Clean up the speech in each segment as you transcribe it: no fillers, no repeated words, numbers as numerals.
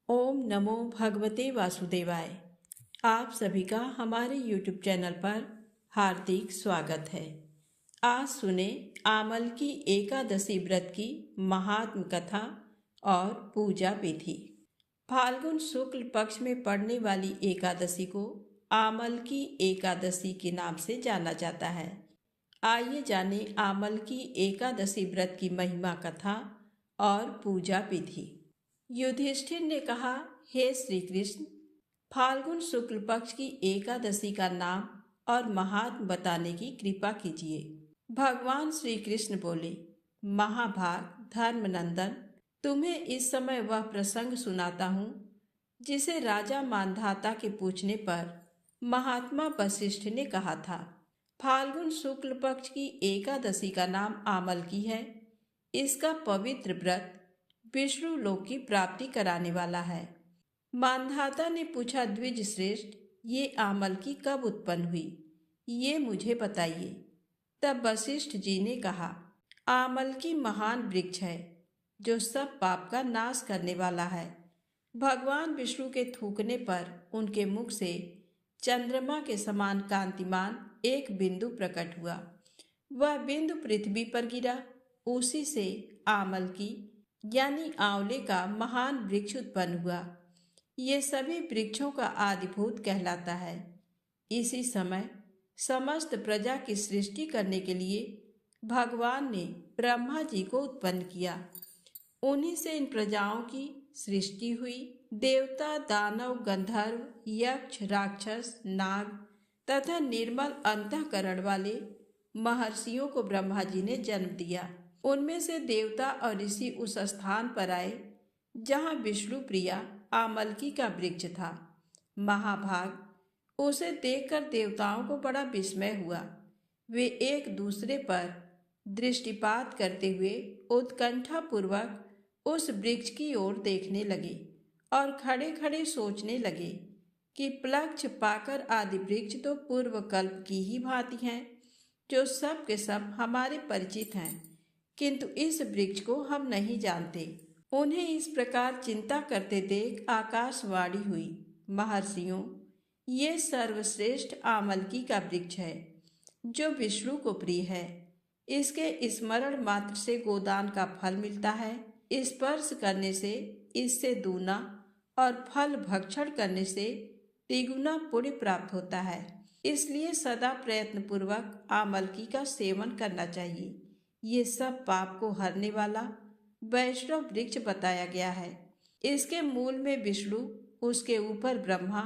ओम नमो भगवते वासुदेवाय। आप सभी का हमारे YouTube चैनल पर हार्दिक स्वागत है। आज सुने आमल की एकादशी व्रत की महात्म कथा और पूजा विधि। फाल्गुन शुक्ल पक्ष में पड़ने वाली एकादशी को आमल की एकादशी के नाम से जाना जाता है। आइए जाने आमल की एकादशी व्रत की महिमा कथा और पूजा विधि। युधिष्ठिर ने कहा, हे श्री कृष्ण, फाल्गुन शुक्ल पक्ष की एकादशी का नाम और महात्म बताने की कृपा कीजिए। भगवान श्री कृष्ण बोले, महाभाग धर्मनंदन, तुम्हें इस समय वह प्रसंग सुनाता हूँ जिसे राजा मांधाता के पूछने पर महात्मा वशिष्ठ ने कहा था। फाल्गुन शुक्ल पक्ष की एकादशी का नाम आमल की है। इसका पवित्र व्रत विष्णु लोक की प्राप्ति कराने वाला है। मांधाता ने पूछा, द्विज श्रेष्ठ, ये आमल की कब उत्पन्न हुई, ये मुझे बताइए। तब वशिष्ठ जी ने कहा, आमल की महान वृक्ष है जो सब पाप का नाश करने वाला है। भगवान विष्णु के थूकने पर उनके मुख से चंद्रमा के समान कांतिमान एक बिंदु प्रकट हुआ। वह बिंदु पृथ्वी पर गिरा। उसी से आमल की यानी आंवले का महान वृक्ष उत्पन्न हुआ। ये सभी वृक्षों का आदिभूत कहलाता है। इसी समय समस्त प्रजा की सृष्टि करने के लिए भगवान ने ब्रह्मा जी को उत्पन्न किया। उन्हीं से इन प्रजाओं की सृष्टि हुई। देवता, दानव, गंधर्व, यक्ष, राक्षस, नाग तथा निर्मल अंतःकरण वाले महर्षियों को ब्रह्मा जी ने जन्म दिया। उनमें से देवता और ऋषि उस स्थान पर आए जहाँ विष्णु प्रिया आमलकी का वृक्ष था। महाभाग, उसे देखकर देवताओं को बड़ा विस्मय हुआ। वे एक दूसरे पर दृष्टिपात करते हुए उत्कंठा पूर्वक उस वृक्ष की ओर देखने लगे और खड़े खड़े सोचने लगे कि प्लक्ष पाकर आदि वृक्ष तो पूर्व कल्प की ही भांति हैं, जो सब के सब हमारे परिचित हैं, किंतु इस वृक्ष को हम नहीं जानते। उन्हें इस प्रकार चिंता करते देख आकाशवाणी हुई, महर्षियों, ये सर्वश्रेष्ठ आमलकी का वृक्ष है जो विष्णु को प्रिय है। इसके स्मरण मात्र से गोदान का फल मिलता है। स्पर्श करने से इससे दूना और फल भक्षण करने से तिगुना पुण्य प्राप्त होता है। इसलिए सदा प्रयत्न पूर्वक आमलकी का सेवन करना चाहिए। ये सब पाप को हरने वाला वैष्णव वृक्ष बताया गया है। इसके मूल में विष्णु, उसके ऊपर ब्रह्मा,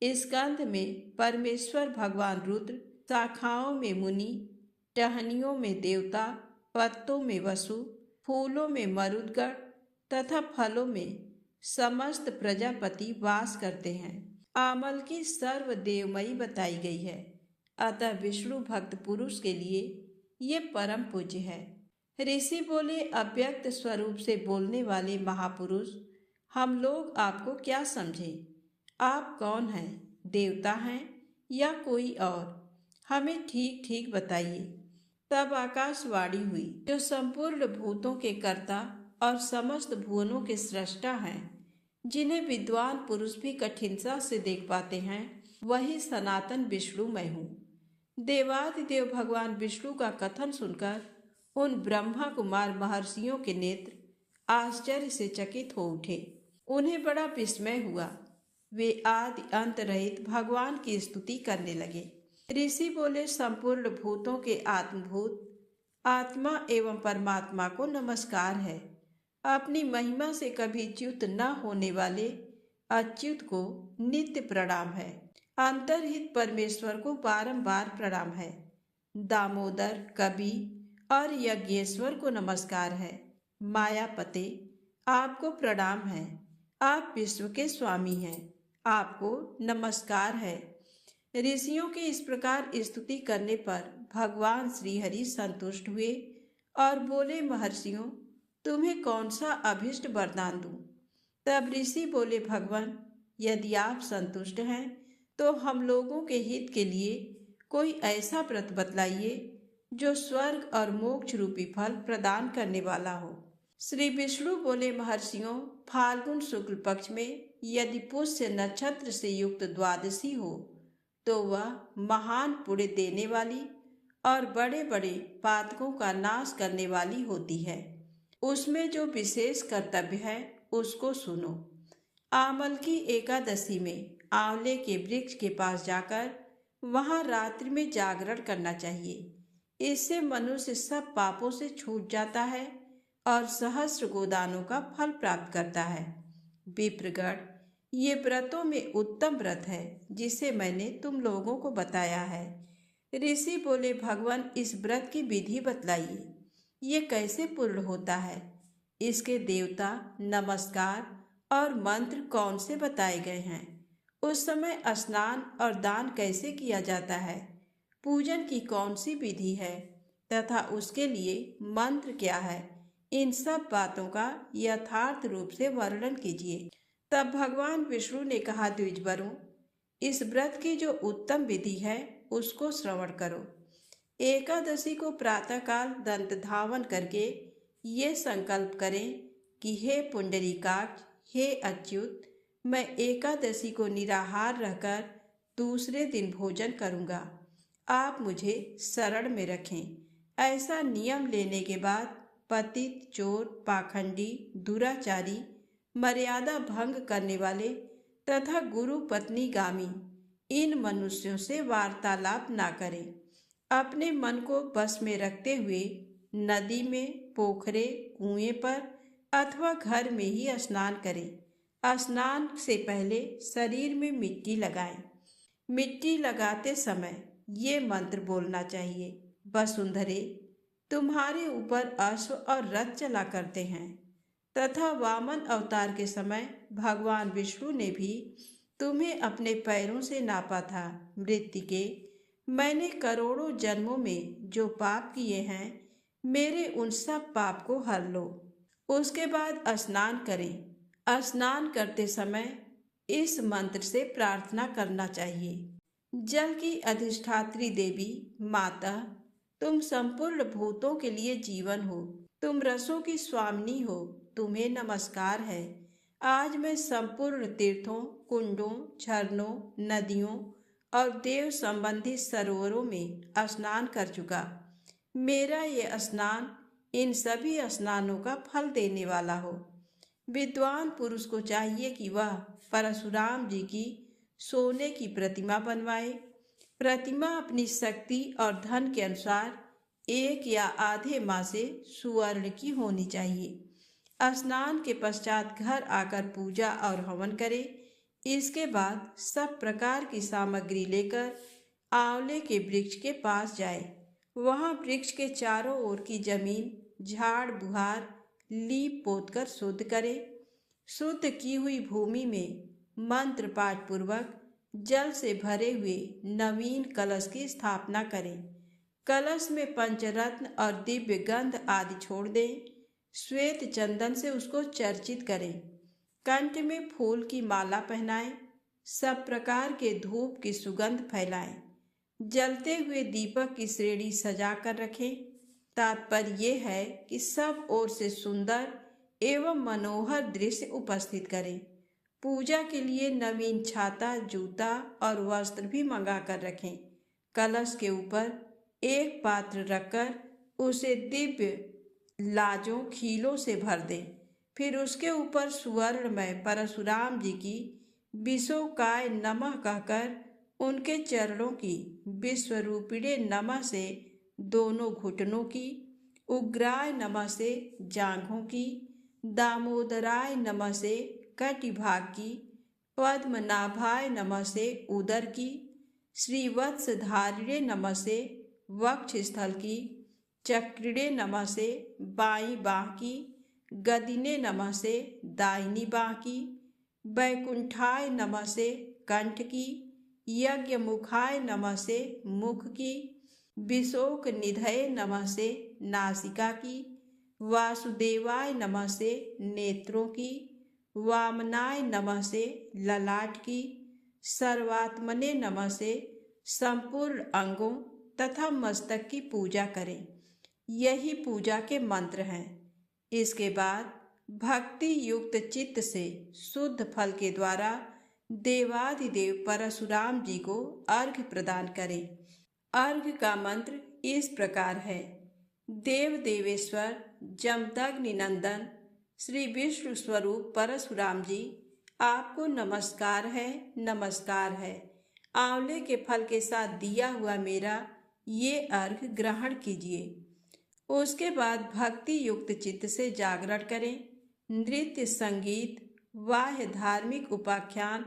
स्कंध में परमेश्वर भगवान रुद्र, शाखाओं में मुनि, टहनियों में देवता, पत्तों में वसु, फूलों में मरुदगण तथा फलों में समस्त प्रजापति वास करते हैं। आमल की सर्वदेवमयी बताई गई है। अतः विष्णु भक्त पुरुष के लिए ये परम पूज्य है। ऋषि बोले, अव्यक्त स्वरूप से बोलने वाले महापुरुष, हम लोग आपको क्या समझे? आप कौन हैं? देवता हैं या कोई और? हमें ठीक ठीक बताइए। तब आकाशवाणी हुई, जो संपूर्ण भूतों के कर्ता और समस्त भुवनों के सृष्टा हैं, जिन्हें विद्वान पुरुष भी कठिनता से देख पाते हैं, वही सनातन विष्णु मैं हूँ। देवादिदेव भगवान विष्णु का कथन सुनकर उन ब्रह्मा कुमार महर्षियों के नेत्र आश्चर्य से चकित हो उठे। उन्हें बड़ा विस्मय हुआ। वे आदि अंत रहित भगवान की स्तुति करने लगे। ऋषि बोले, संपूर्ण भूतों के आत्मभूत आत्मा एवं परमात्मा को नमस्कार है। अपनी महिमा से कभी च्युत न होने वाले अच्युत को नित्य प्रणाम है। अंतर्हित परमेश्वर को बारंबार प्रणाम है। दामोदर, कवि और यज्ञेश्वर को नमस्कार है। मायापते, आपको प्रणाम है। आप विश्व के स्वामी हैं, आपको नमस्कार है। ऋषियों के इस प्रकार स्तुति करने पर भगवान श्रीहरि संतुष्ट हुए और बोले, महर्षियों, तुम्हें कौन सा अभिष्ट वरदान दूं? तब ऋषि बोले, भगवान, यदि आप संतुष्ट हैं तो हम लोगों के हित के लिए कोई ऐसा व्रत बतलाइए जो स्वर्ग और मोक्ष रूपी फल प्रदान करने वाला हो। श्री विष्णु बोले, महर्षियों, फाल्गुन शुक्ल पक्ष में यदि पुष्य नक्षत्र से युक्त द्वादशी हो तो वह महान पुण्य देने वाली और बड़े बड़े पातकों का नाश करने वाली होती है। उसमें जो विशेष कर्तव्य है उसको सुनो। आमल की एकादशी में आंवले के वृक्ष के पास जाकर वहां रात्रि में जागरण करना चाहिए। इससे मनुष्य सब पापों से छूट जाता है और सहस्र गोदानों का फल प्राप्त करता है। विप्रगण, ये व्रतों में उत्तम व्रत है जिसे मैंने तुम लोगों को बताया है। ऋषि बोले, भगवान, इस व्रत की विधि बतलाइए, ये कैसे पूर्ण होता है? इसके देवता, नमस्कार और मंत्र कौन से बताए गए हैं? उस समय स्नान और दान कैसे किया जाता है? पूजन की कौन सी विधि है तथा उसके लिए मंत्र क्या है? इन सब बातों का यथार्थ रूप से वर्णन कीजिए। तब भगवान विष्णु ने कहा, द्विजवरों, इस व्रत की जो उत्तम विधि है उसको श्रवण करो। एकादशी को प्रातःकाल दंत धावन करके ये संकल्प करें कि हे पुंडरीकाक्ष, हे अच्युत, मैं एकादशी को निराहार रहकर दूसरे दिन भोजन करूंगा। आप मुझे शरण में रखें। ऐसा नियम लेने के बाद पतित, चोर, पाखंडी, दुराचारी, मर्यादा भंग करने वाले तथा गुरु पत्नी गामी इन मनुष्यों से वार्तालाप ना करें। अपने मन को बस में रखते हुए नदी में, पोखरे, कुएं पर अथवा घर में ही स्नान करें। स्नान से पहले शरीर में मिट्टी लगाएं। मिट्टी लगाते समय ये मंत्र बोलना चाहिए, वसुंधरे, तुम्हारे ऊपर अश्व और रथ चला करते हैं। तथा वामन अवतार के समय भगवान विष्णु ने भी तुम्हें अपने पैरों से नापा था। मृत्तिके, मैंने करोड़ों जन्मों में जो पाप किए हैं, मेरे उन सब पाप को हर लो। उसके बाद स्नान करें। स्नान करते समय इस मंत्र से प्रार्थना करना चाहिए। जल की अधिष्ठात्री देवी माता, तुम संपूर्ण भूतों के लिए जीवन हो, तुम रसों की स्वामिनी हो, तुम्हें नमस्कार है। आज मैं संपूर्ण तीर्थों, कुंडों, झरनों, नदियों और देव संबंधी सरोवरों में स्नान कर चुका। मेरा ये स्नान इन सभी स्नानों का फल देने वाला हो। विद्वान पुरुष को चाहिए कि वह परशुराम जी की सोने की प्रतिमा बनवाए। प्रतिमा अपनी शक्ति और धन के अनुसार 1 या आधे माह से सुवर्ण की होनी चाहिए। स्नान के पश्चात घर आकर पूजा और हवन करे। इसके बाद सब प्रकार की सामग्री लेकर आंवले के वृक्ष के पास जाए। वहां वृक्ष के चारों ओर की जमीन झाड़ बुहार लीप पोत कर शुद्ध करे। शुद्ध की हुई भूमि में मंत्र पाठ पूर्वक जल से भरे हुए नवीन कलश की स्थापना करें। कलश में पंचरत्न और दिव्य गंध आदि छोड़ दें। श्वेत चंदन से उसको चर्चित करें। कंठ में फूल की माला पहनाएं। सब प्रकार के धूप की सुगंध फैलाएं। जलते हुए दीपक की श्रेणी सजा कर रखें। तात्पर्य ये है कि सब ओर से सुंदर एवं मनोहर दृश्य उपस्थित करें। पूजा के लिए नवीन छाता, जूता और वस्त्र भी मंगा कर रखें। कलश के ऊपर एक पात्र रखकर उसे दिव्य लाजों, खीलों से भर दें। फिर उसके ऊपर सुवर्णमय परशुराम जी की विशोकाय नमः कहकर उनके चरणों की विश्वरूपिणे नमः से दोनों घुटनों की, उग्राय नमः से जांघों की, दामोदराय नमः से कटिभाग की, पद्मनाभाय नमः से उदर की, श्रीवत्सधारिणे नमः से वक्ष स्थल की, चक्रिणे नमः से बाईं बाह की, गदिने नमः से दाहिनी बाह की, वैकुंठाय नमः से कंठ की, यज्ञ मुखाय नमः से मुख की, विशोक निधये नमः से नासिका की, वासुदेवाय नमः से नेत्रों की, वामनाय नमः से ललाट की, सर्वात्मने नमः से संपूर्ण अंगों तथा मस्तक की पूजा करें। यही पूजा के मंत्र हैं। इसके बाद भक्ति युक्त चित्त से शुद्ध फल के द्वारा देवाधिदेव परशुराम जी को अर्घ्य प्रदान करें। अर्घ्य का मंत्र इस प्रकार है। देव देवेश्वर जमदग्नि नंदन श्री विष्णु स्वरूप परशुराम जी, आपको नमस्कार है, नमस्कार है। आंवले के फल के साथ दिया हुआ मेरा ये अर्घ्य ग्रहण कीजिए। उसके बाद भक्ति युक्त चित्त से जागरण करें। नृत्य, संगीत, वाह्य धार्मिक उपाख्यान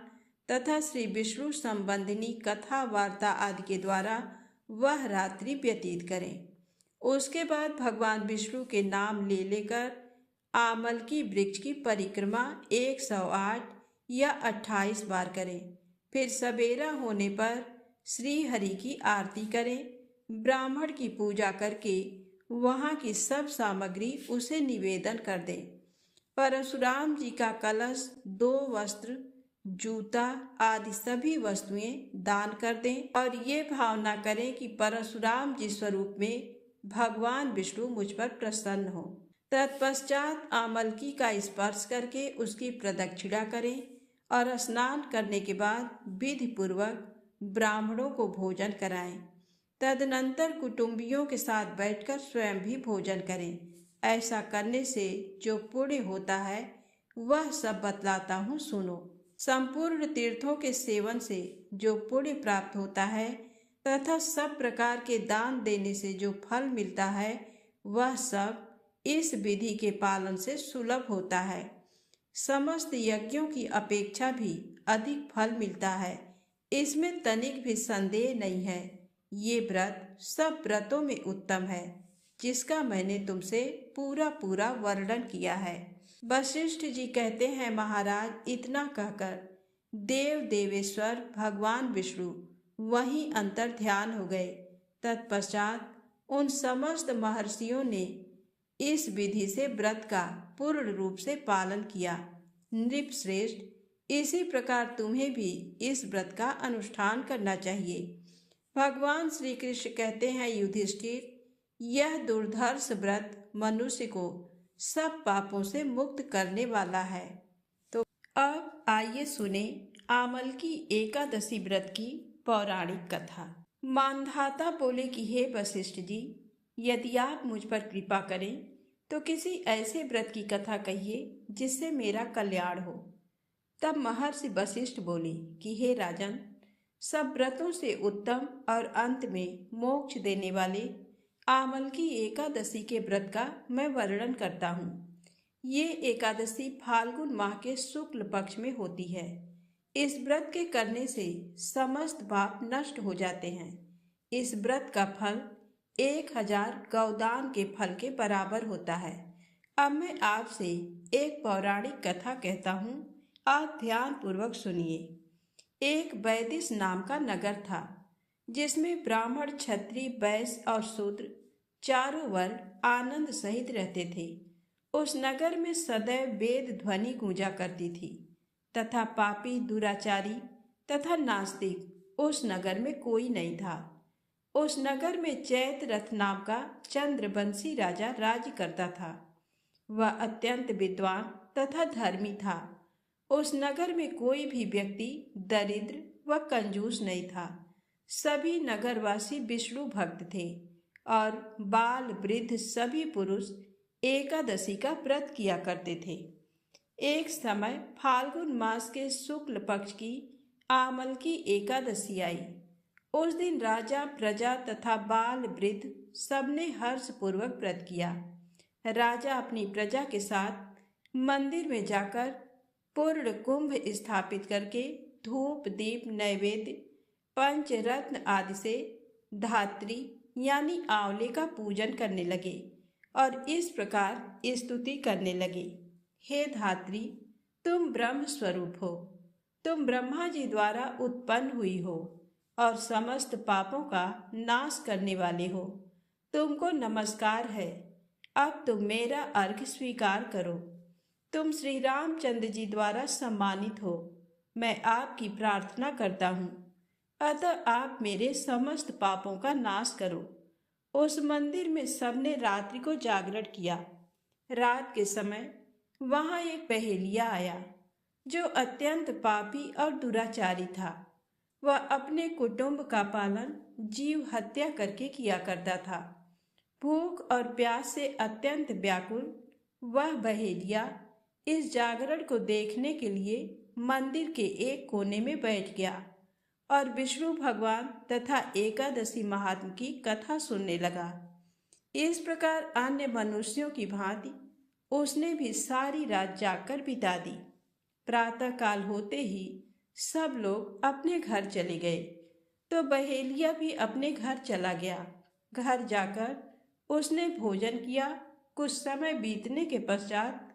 तथा श्री विष्णु संबंधिनी कथा वार्ता आदि के द्वारा वह रात्रि व्यतीत करें। उसके बाद भगवान विष्णु के नाम ले लेकर आमलकी वृक्ष की परिक्रमा 108 या 28 बार करें। फिर सवेरा होने पर श्री हरि की आरती करें। ब्राह्मण की पूजा करके वहाँ की सब सामग्री उसे निवेदन कर दें। परशुराम जी का कलश, 2 वस्त्र, जूता आदि सभी वस्तुएं दान कर दें और ये भावना करें कि परशुराम जी स्वरूप में भगवान विष्णु मुझ पर प्रसन्न हो। तत्पश्चात आमलकी का स्पर्श करके उसकी प्रदक्षिणा करें और स्नान करने के बाद विधि पूर्वक ब्राह्मणों को भोजन कराएं। तदनंतर कुटुंबियों के साथ बैठकर स्वयं भी भोजन करें। ऐसा करने से जो पुण्य होता है वह सब बतलाता हूँ, सुनो। संपूर्ण तीर्थों के सेवन से जो पुण्य प्राप्त होता है तथा सब प्रकार के दान देने से जो फल मिलता है वह सब इस विधि के पालन से सुलभ होता है। समस्त यज्ञों की अपेक्षा भी अधिक फल मिलता है, इसमें तनिक भी संदेह नहीं है। ये व्रत सब व्रतों में उत्तम है, जिसका मैंने तुमसे पूरा वर्णन किया है। वशिष्ठ जी कहते हैं, महाराज, इतना कहकर देव देवेश्वर भगवान विष्णु वहीं अंतर ध्यान हो गए। तत्पश्चात उन समस्त महर्षियों ने इस विधि से व्रत का पूर्ण रूप से पालन किया। नृप श्रेष्ठ, इसी प्रकार तुम्हें भी इस व्रत का अनुष्ठान करना चाहिए। भगवान श्री कृष्ण कहते हैं, युधिष्ठिर, यह दुर्धर्ष व्रत मनुष्य को सब पापों से मुक्त करने वाला है। तो अब आइए सुने आमलकी एकादशी व्रत की पौराणिक कथा। मानधाता बोले कि हे वशिष्ठ जी, यदि आप मुझ पर कृपा करें तो किसी ऐसे व्रत की कथा कहिए जिससे मेरा कल्याण हो। तब महर्षि वशिष्ठ बोले कि हे राजन, सब व्रतों से उत्तम और अंत में मोक्ष देने वाले आमलकी एकादशी के व्रत का मैं वर्णन करता हूँ। ये एकादशी फाल्गुन माह के शुक्ल पक्ष में होती है। इस व्रत के करने से समस्त पाप नष्ट हो जाते हैं। इस व्रत का फल 1000 गौदान के फल के बराबर होता है। अब मैं आपसे एक पौराणिक कथा कहता हूँ, आप ध्यान पूर्वक सुनिए। एक वैदिश नाम का नगर था, जिसमें ब्राह्मण, क्षत्रिय, वैश्य और शूद्र चारों वर्ग आनंद सहित रहते थे। उस नगर में सदैव वेद ध्वनि गूंजा करती थी तथा पापी, दुराचारी तथा नास्तिक उस नगर में कोई नहीं था। उस नगर में चैत रथ नाम का चंद्रवंशी राजा राज्य करता था। वह अत्यंत विद्वान तथा धर्मी था। उस नगर में कोई भी व्यक्ति दरिद्र व कंजूस नहीं था। सभी नगरवासी विष्णु भक्त थे और बाल वृद्ध सभी पुरुष एकादशी का व्रत किया करते थे। एक समय फाल्गुन मास के शुक्ल पक्ष की आमलकी एकादशी आई। उस दिन राजा, प्रजा तथा बाल वृद्ध सबने हर्षपूर्वक व्रत किया। राजा अपनी प्रजा के साथ मंदिर में जाकर पूर्ण कुंभ स्थापित करके धूप, दीप, नैवेद्य, पंचरत्न आदि से धात्री यानी आंवले का पूजन करने लगे और इस प्रकार स्तुति करने लगे। हे धात्री, तुम ब्रह्म स्वरूप हो, तुम ब्रह्मा जी द्वारा उत्पन्न हुई हो और समस्त पापों का नाश करने वाले हो। तुमको नमस्कार है। अब तुम मेरा अर्घ्य स्वीकार करो। तुम श्री रामचंद्र जी द्वारा सम्मानित हो। मैं आपकी प्रार्थना करता हूँ, अतः आप मेरे समस्त पापों का नाश करो। उस मंदिर में सबने रात्रि को जागरण किया। रात के समय वहां एक पहेलिया आया जो अत्यंत पापी और दुराचारी था। वह अपने कुटुंब का पालन जीव हत्या करके किया करता था। भूख और प्यास से अत्यंत व्याकुल वह बहेलिया इस जागरण को देखने के लिए मंदिर के एक कोने में बैठ गया और विष्णु भगवान तथा एकादशी महात्म की कथा सुनने लगा। इस प्रकार अन्य मनुष्यों की भांति उसने भी सारी रात जागकर बिता दी। प्रातः काल होते ही सब लोग अपने घर चले गए तो बहेलिया भी अपने घर चला गया। घर जाकर उसने भोजन किया। कुछ समय बीतने के पश्चात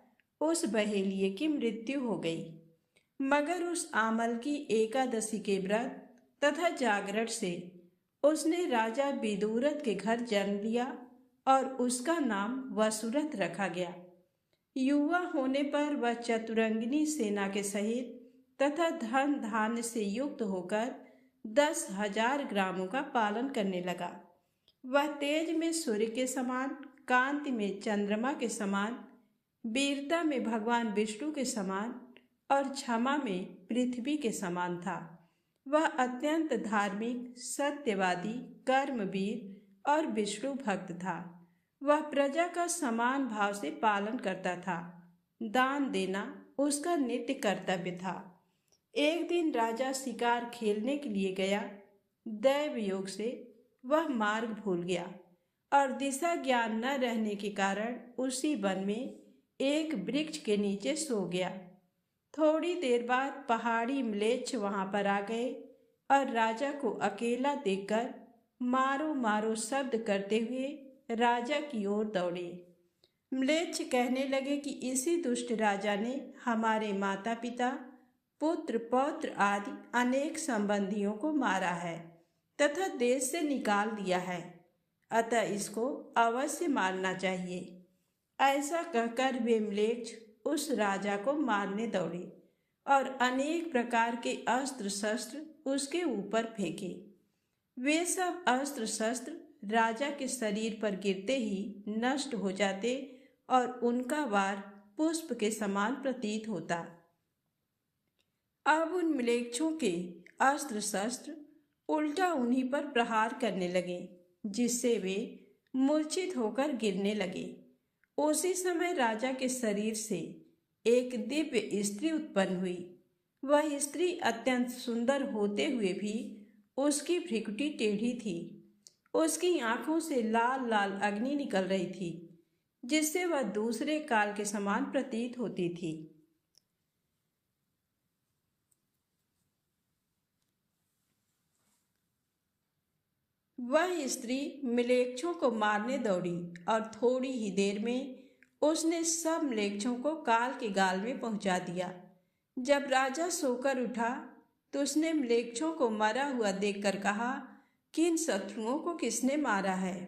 उस बहेलिये की मृत्यु हो गई। मगर उस आमल की एकादशी के व्रत तथा जागरण से उसने राजा विदुरथ के घर जन्म लिया और उसका नाम वसुरथ रखा गया। युवा होने पर वह चतुरंगिनी सेना के सहित तथा धन धान्य से युक्त होकर 10,000 ग्रामों का पालन करने लगा। वह तेज में सूर्य के समान, कांति में चंद्रमा के समान, वीरता में भगवान विष्णु के समान और क्षमा में पृथ्वी के समान था। वह अत्यंत धार्मिक, सत्यवादी, कर्मवीर और विष्णु भक्त था। वह प्रजा का समान भाव से पालन करता था। दान देना उसका नित्य कर्तव्य था। एक दिन राजा शिकार खेलने के लिए गया। दैव योग से वह मार्ग भूल गया और दिशा ज्ञान न रहने के कारण उसी वन में एक वृक्ष के नीचे सो गया। थोड़ी देर बाद पहाड़ी म्लेच्छ वहां पर आ गए और राजा को अकेला देखकर मारो मारो शब्द करते हुए राजा की ओर दौड़े। म्लेच्छ कहने लगे कि इसी दुष्ट राजा ने हमारे माता पिता, पुत्र पौत्र आदि अनेक संबंधियों को मारा है तथा देश से निकाल दिया है, अतः इसको अवश्य मारना चाहिए। ऐसा कहकर वे म्लेच्छ उस राजा को मारने दौड़े और अनेक प्रकार के अस्त्र शस्त्र उसके ऊपर फेंके। वे सब अस्त्र शस्त्र राजा के शरीर पर गिरते ही नष्ट हो जाते और उनका वार पुष्प के समान प्रतीत होता। अब उन म्लेच्छों के अस्त्र शस्त्र उल्टा उन्हीं पर प्रहार करने लगे, जिससे वे मूर्छित होकर गिरने लगे। उसी समय राजा के शरीर से एक दिव्य स्त्री उत्पन्न हुई। वह स्त्री अत्यंत सुंदर होते हुए भी उसकी भ्रिकुटी टेढ़ी थी। उसकी आंखों से लाल लाल अग्नि निकल रही थी, जिससे वह दूसरे काल के समान प्रतीत होती थी। वह स्त्री म्लेच्छों को मारने दौड़ी और थोड़ी ही देर में उसने सब म्लेच्छों को काल के गाल में पहुंचा दिया। जब राजा सोकर उठा तो उसने म्लेच्छों को मरा हुआ देखकर कहा कि इन शत्रुओं को किसने मारा है।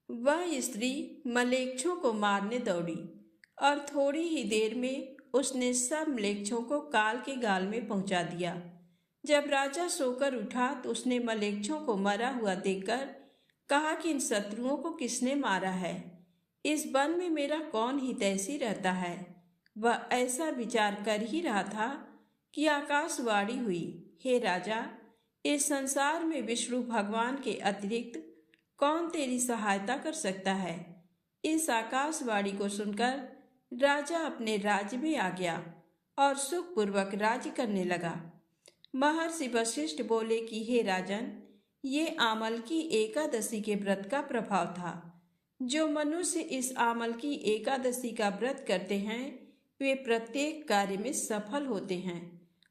वह स्त्री म्लेच्छों को मारने दौड़ी और थोड़ी ही देर में उसने सब म्लेच्छों को काल के गाल में पहुंचा दिया। जब राजा सोकर उठा तो उसने म्लेच्छों को मरा हुआ देखकर कहा कि इन शत्रुओं को किसने मारा है। इस वन में मेरा कौन हितैषी रहता है। वह ऐसा विचार कर ही रहा था कि आकाशवाणी हुई, हे राजा, इस संसार में विष्णु भगवान के अतिरिक्त कौन तेरी सहायता कर सकता है। इस आकाशवाणी को सुनकर राजा अपने राज्य में आ गया और सुखपूर्वक राज्य करने लगा। महर्षि वशिष्ठ बोले कि हे राजन, ये आमल की एकादशी के व्रत का प्रभाव था। जो मनुष्य इस आमल की एकादशी का व्रत करते हैं वे प्रत्येक कार्य में सफल होते हैं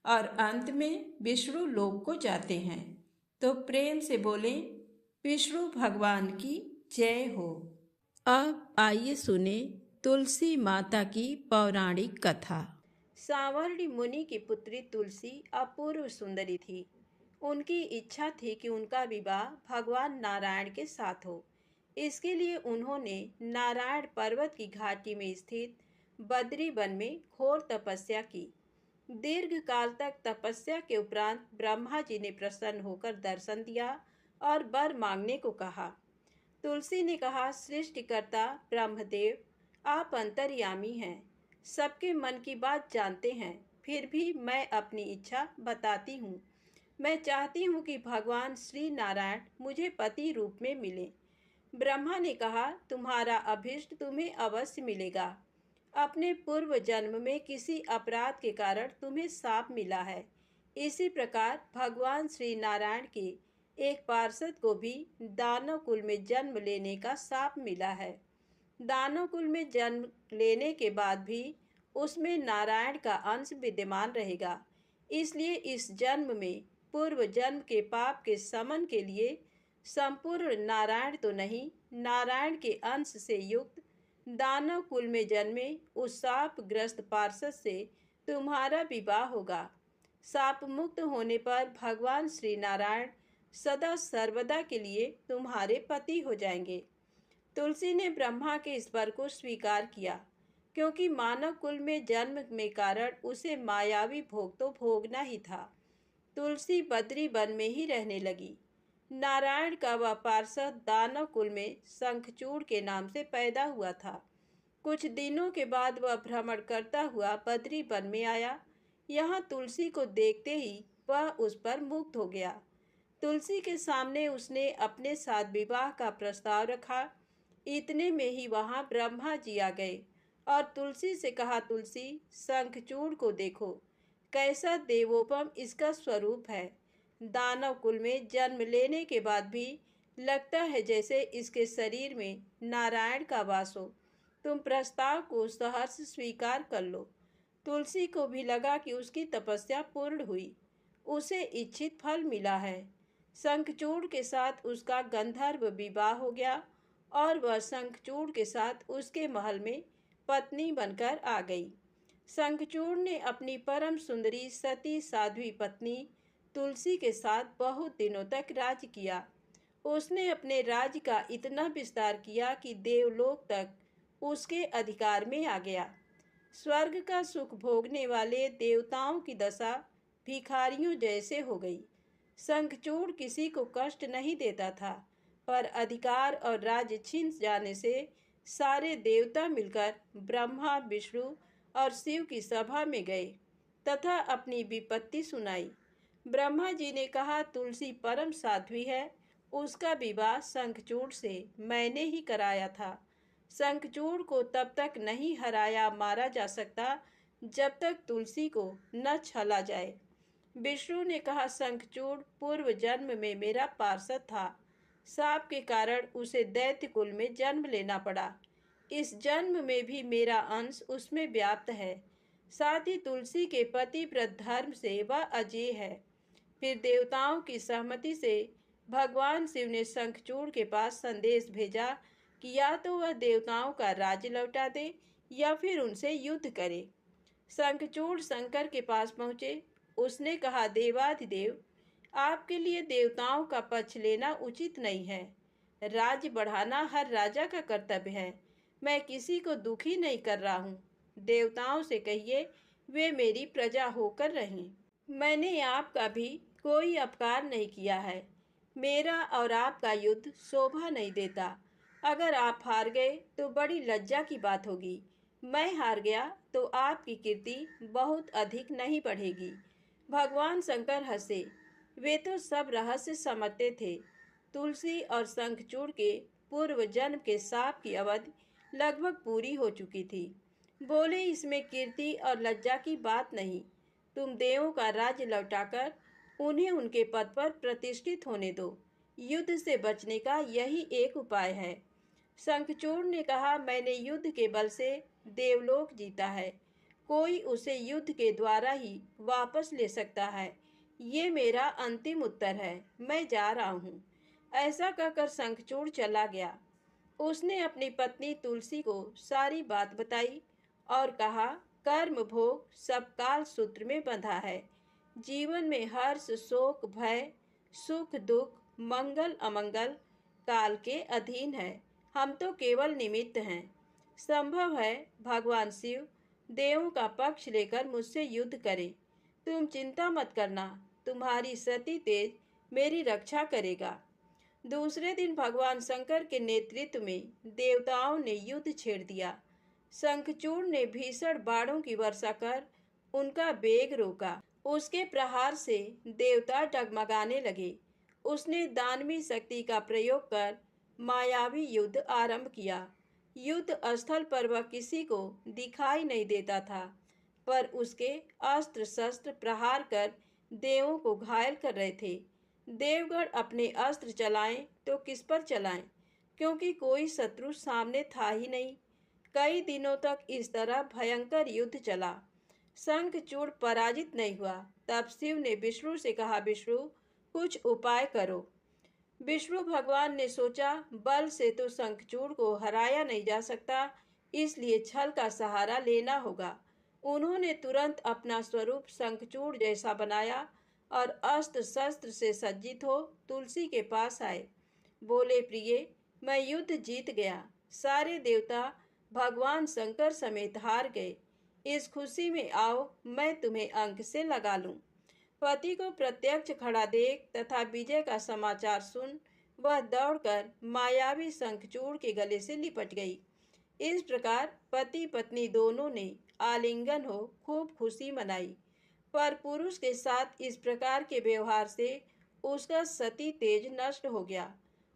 और अंत में विष्णु लोक को जाते हैं। तो प्रेम से बोले विष्णु भगवान की जय हो। अब आइए सुने तुलसी माता की पौराणिक कथा। सांवरणी मुनि की पुत्री तुलसी अपूर्व सुंदरी थी। उनकी इच्छा थी कि उनका विवाह भगवान नारायण के साथ हो। इसके लिए उन्होंने नारायण पर्वत की घाटी में स्थित बद्री वन में घोर तपस्या की। दीर्घ काल तक तपस्या के उपरांत ब्रह्मा जी ने प्रसन्न होकर दर्शन दिया और वर मांगने को कहा। तुलसी ने कहा, सृष्टिकर्ता ब्रह्मदेव, आप अंतर्यामी हैं, सबके मन की बात जानते हैं, फिर भी मैं अपनी इच्छा बताती हूँ। मैं चाहती हूँ कि भगवान श्री नारायण मुझे पति रूप में मिले। ब्रह्मा ने कहा, तुम्हारा अभीष्ट तुम्हें अवश्य मिलेगा। अपने पूर्व जन्म में किसी अपराध के कारण तुम्हें शाप मिला है। इसी प्रकार भगवान श्री नारायण के एक पार्षद को भी दानव कुल में जन्म लेने का शाप मिला है। दानव कुल में जन्म लेने के बाद भी उसमें नारायण का अंश विद्यमान रहेगा। इसलिए इस जन्म में पूर्व जन्म के पाप के शमन के लिए संपूर्ण नारायण तो नहीं, नारायण के अंश से युक्त दानव कुल में जन्मे उस शापग्रस्त पार्षद से तुम्हारा विवाह होगा। शाप मुक्त होने पर भगवान श्री नारायण सदा सर्वदा के लिए तुम्हारे पति हो जाएंगे। तुलसी ने ब्रह्मा के इस वर को स्वीकार किया, क्योंकि मानव कुल में जन्म में कारण उसे मायावी भोग तो भोगना ही था। तुलसी बद्री वन में ही रहने लगी। नारायण का वह पार्षद दानव कुल में शंखचूड़ के नाम से पैदा हुआ था। कुछ दिनों के बाद वह भ्रमण करता हुआ बद्री वन में आया। यहाँ तुलसी को देखते ही वह उस पर मुग्ध हो गया। तुलसी के सामने उसने अपने साथ विवाह का प्रस्ताव रखा। इतने में ही वहाँ ब्रह्मा जी आ गए और तुलसी से कहा, तुलसी, शंखचूड़ को देखो, कैसा देवोपम इसका स्वरूप है। दानव कुल में जन्म लेने के बाद भी लगता है जैसे इसके शरीर में नारायण का वास हो। तुम प्रस्ताव को सहर्ष स्वीकार कर लो। तुलसी को भी लगा कि उसकी तपस्या पूर्ण हुई, उसे इच्छित फल मिला है। शंखचूड़ के साथ उसका गंधर्व विवाह हो गया और वह शंखचूड़ के साथ उसके महल में पत्नी बनकर आ गई। शंखचूड़ ने अपनी परम सुंदरी सती साध्वी पत्नी तुलसी के साथ बहुत दिनों तक राज किया। उसने अपने राज्य का इतना विस्तार किया कि देवलोक तक उसके अधिकार में आ गया। स्वर्ग का सुख भोगने वाले देवताओं की दशा भिखारियों जैसे हो गई। शंखचूड़ किसी को कष्ट नहीं देता था, पर अधिकार और राज्य छीन जाने से सारे देवता मिलकर ब्रह्मा, विष्णु और शिव की सभा में गए तथा अपनी विपत्ति सुनाई। ब्रह्मा जी ने कहा, तुलसी परम साध्वी है, उसका विवाह शंखचूड़ से मैंने ही कराया था। शंखचूड़ को तब तक नहीं हराया मारा जा सकता जब तक तुलसी को न छला जाए। विष्णु ने कहा, शंखचूड़ पूर्व जन्म में मेरा पार्षद था। शाप के कारण उसे दैत्य कुल में जन्म लेना पड़ा। इस जन्म में भी मेरा अंश उसमें व्याप्त है। साथ ही तुलसी के पतिव्रत धर्म से वह अजेय है। फिर देवताओं की सहमति से भगवान शिव ने शंखचूड़ के पास संदेश भेजा कि या तो वह देवताओं का राज्य लौटा दे या फिर उनसे युद्ध करे। शंखचूड़ शंकर के पास पहुँचे। उसने कहा, देवाधिदेव, आपके लिए देवताओं का पक्ष लेना उचित नहीं है। राज्य बढ़ाना हर राजा का कर्तव्य है। मैं किसी को दुखी नहीं कर रहा हूँ। देवताओं से कहिए वे मेरी प्रजा होकर रहें। मैंने आपका भी कोई अपकार नहीं किया है। मेरा और आपका युद्ध शोभा नहीं देता। अगर आप हार गए तो बड़ी लज्जा की बात होगी। मैं हार गया तो आपकी कीर्ति बहुत अधिक नहीं बढ़ेगी। भगवान शंकर हंसे। वे तो सब रहस्य समझते थे। तुलसी और शंखचूड़ के पूर्व जन्म के शाप की अवधि लगभग पूरी हो चुकी थी। बोले, इसमें कीर्ति और लज्जा की बात नहीं। तुम देवों का राज्य लौटाकर उन्हें उनके पद पर प्रतिष्ठित होने दो। युद्ध से बचने का यही एक उपाय है। शंखचूड़ ने कहा, मैंने युद्ध के बल से देवलोक जीता है। कोई उसे युद्ध के द्वारा ही वापस ले सकता है। ये मेरा अंतिम उत्तर है। मैं जा रहा हूँ। ऐसा कहकर शंखचूड़ चला गया। उसने अपनी पत्नी तुलसी को सारी बात बताई और कहा, कर्म भोग सब काल सूत्र में बंधा है। जीवन में हर्ष, शोक, भय, सुख, दुख, मंगल, अमंगल काल के अधीन है। हम तो केवल निमित्त हैं। संभव है भगवान शिव देवों का पक्ष लेकर मुझसे युद्ध करें। तुम चिंता मत करना, तुम्हारी सती तेज मेरी रक्षा करेगा। दूसरे दिन भगवान शंकर के नेतृत्व में देवताओं ने युद्ध छेड़ दिया। शंखचूड़ ने भीषण बाणों की वर्षा कर उनका वेग रोका। उसके प्रहार से देवता डगमगाने लगे। उसने दानवी शक्ति का प्रयोग कर मायावी युद्ध आरंभ किया। युद्ध स्थल पर वह किसी को दिखाई नहीं देता था, पर उसके अस्त्र शस्त्र प्रहार कर देवों को घायल कर रहे थे। देवगण अपने अस्त्र चलाएं तो किस पर चलाएं, क्योंकि कोई शत्रु सामने था ही नहीं। कई दिनों तक इस तरह भयंकर युद्ध चला। शंखचूड़ पराजित नहीं हुआ। तब शिव ने विष्णु से कहा, विष्णु कुछ उपाय करो। विष्णु भगवान ने सोचा, बल से तो शंखचूड़ को हराया नहीं जा सकता, इसलिए छल का सहारा लेना होगा। उन्होंने तुरंत अपना स्वरूप शंखचूड़ जैसा बनाया और अस्त्र शस्त्र से सज्जित हो तुलसी के पास आए। बोले, प्रिय, मैं युद्ध जीत गया। सारे देवता भगवान शंकर समेत हार गए। इस खुशी में आओ, मैं तुम्हें अंक से लगा लूं। पति को प्रत्यक्ष खड़ा देख तथा विजय का समाचार सुन वह दौड़कर मायावी शंखचूड़ के गले से लिपट गई। इस प्रकार पति पत्नी दोनों ने आलिंगन हो खूब खुशी मनाई। पर पुरुष के साथ इस प्रकार के व्यवहार से उसका सती तेज नष्ट हो गया।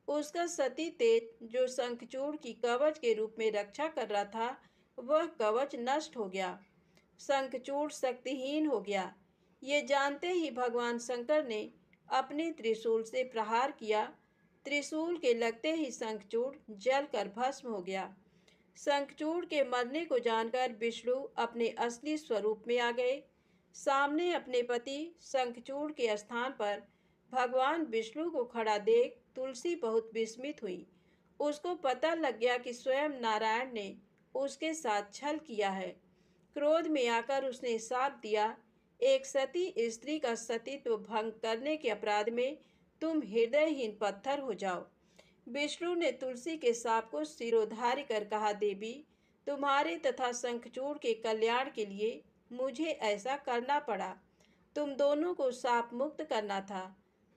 उसका सती तेज जो शंखचूड़ की कवच के रूप में रक्षा कर रहा था, वह कवच नष्ट हो गया। शंखचूड़ शक्तिहीन हो गया। ये जानते ही भगवान शंकर ने अपने त्रिशूल से प्रहार किया। त्रिशूल के लगते ही शंखचूड़ जलकर भस्म हो गया। शंखचूड़ के मरने को जानकर विष्णु अपने असली स्वरूप में आ गए। सामने अपने पति शंखचूड़ के स्थान पर भगवान विष्णु को खड़ा देख तुलसी बहुत विस्मित हुई। उसको पता लग गया कि स्वयं नारायण ने उसके साथ छल किया है। क्रोध में आकर उसने शाप दिया, एक सती स्त्री का सतीत्व भंग करने के अपराध में तुम हृदयहीन पत्थर हो जाओ। विष्णु ने तुलसी के शाप को सिरोधार्य कर कहा, देवी, तुम्हारे तथा शंखचूड़ के कल्याण के लिए मुझे ऐसा करना पड़ा। तुम दोनों को शाप मुक्त करना था।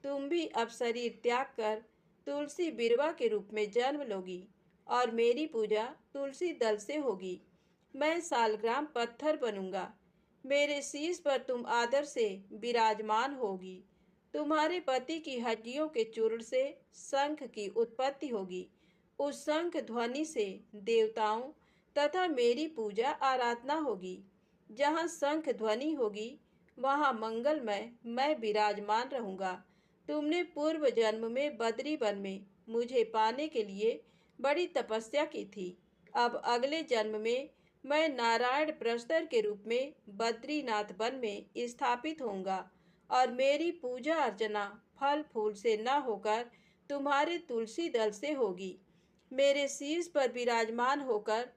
तुम भी अब शरीर त्याग कर तुलसी बिरवा के रूप में जन्म लोगी और मेरी पूजा तुलसी दल से होगी। मैं सालग्राम पत्थर बनूंगा। मेरे शीश पर तुम आदर से विराजमान होगी। तुम्हारे पति की हड्डियों के चूर्ण से शंख की उत्पत्ति होगी। उस शंख ध्वनि से देवताओं तथा मेरी पूजा आराधना होगी। जहाँ शंख ध्वनि होगी वहाँ मंगलमय मैं विराजमान रहूँगा। तुमने पूर्व जन्म में बद्री वन में मुझे पाने के लिए बड़ी तपस्या की थी। अब अगले जन्म में मैं नारायण प्रस्तर के रूप में बद्रीनाथ वन में स्थापित होऊंगा और मेरी पूजा अर्चना फल फूल से न होकर तुम्हारे तुलसी दल से होगी। मेरे शीश पर विराजमान होकर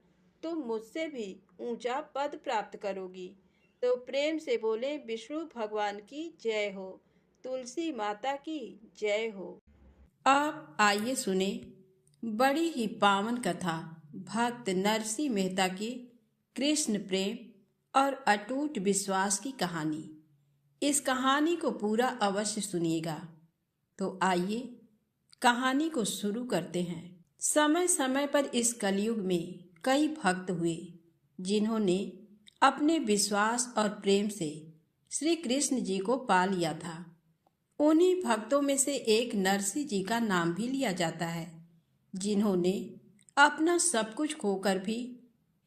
तुम मुझसे भी ऊंचा पद प्राप्त करोगी। तो प्रेम से बोले, विष्णु भगवान की जय हो, तुलसी माता की जय हो। आप आइए सुने बड़ी ही पावन कथा भक्त नरसिंह मेहता की कृष्ण प्रेम और अटूट विश्वास की कहानी। इस कहानी को पूरा अवश्य सुनिएगा। तो आइए कहानी को शुरू करते हैं। समय समय पर इस कलयुग में कई भक्त हुए जिन्होंने अपने विश्वास और प्रेम से श्री कृष्ण जी को पा लिया था। उन्हीं भक्तों में से एक नरसिंह जी का नाम भी लिया जाता है, जिन्होंने अपना सब कुछ खोकर भी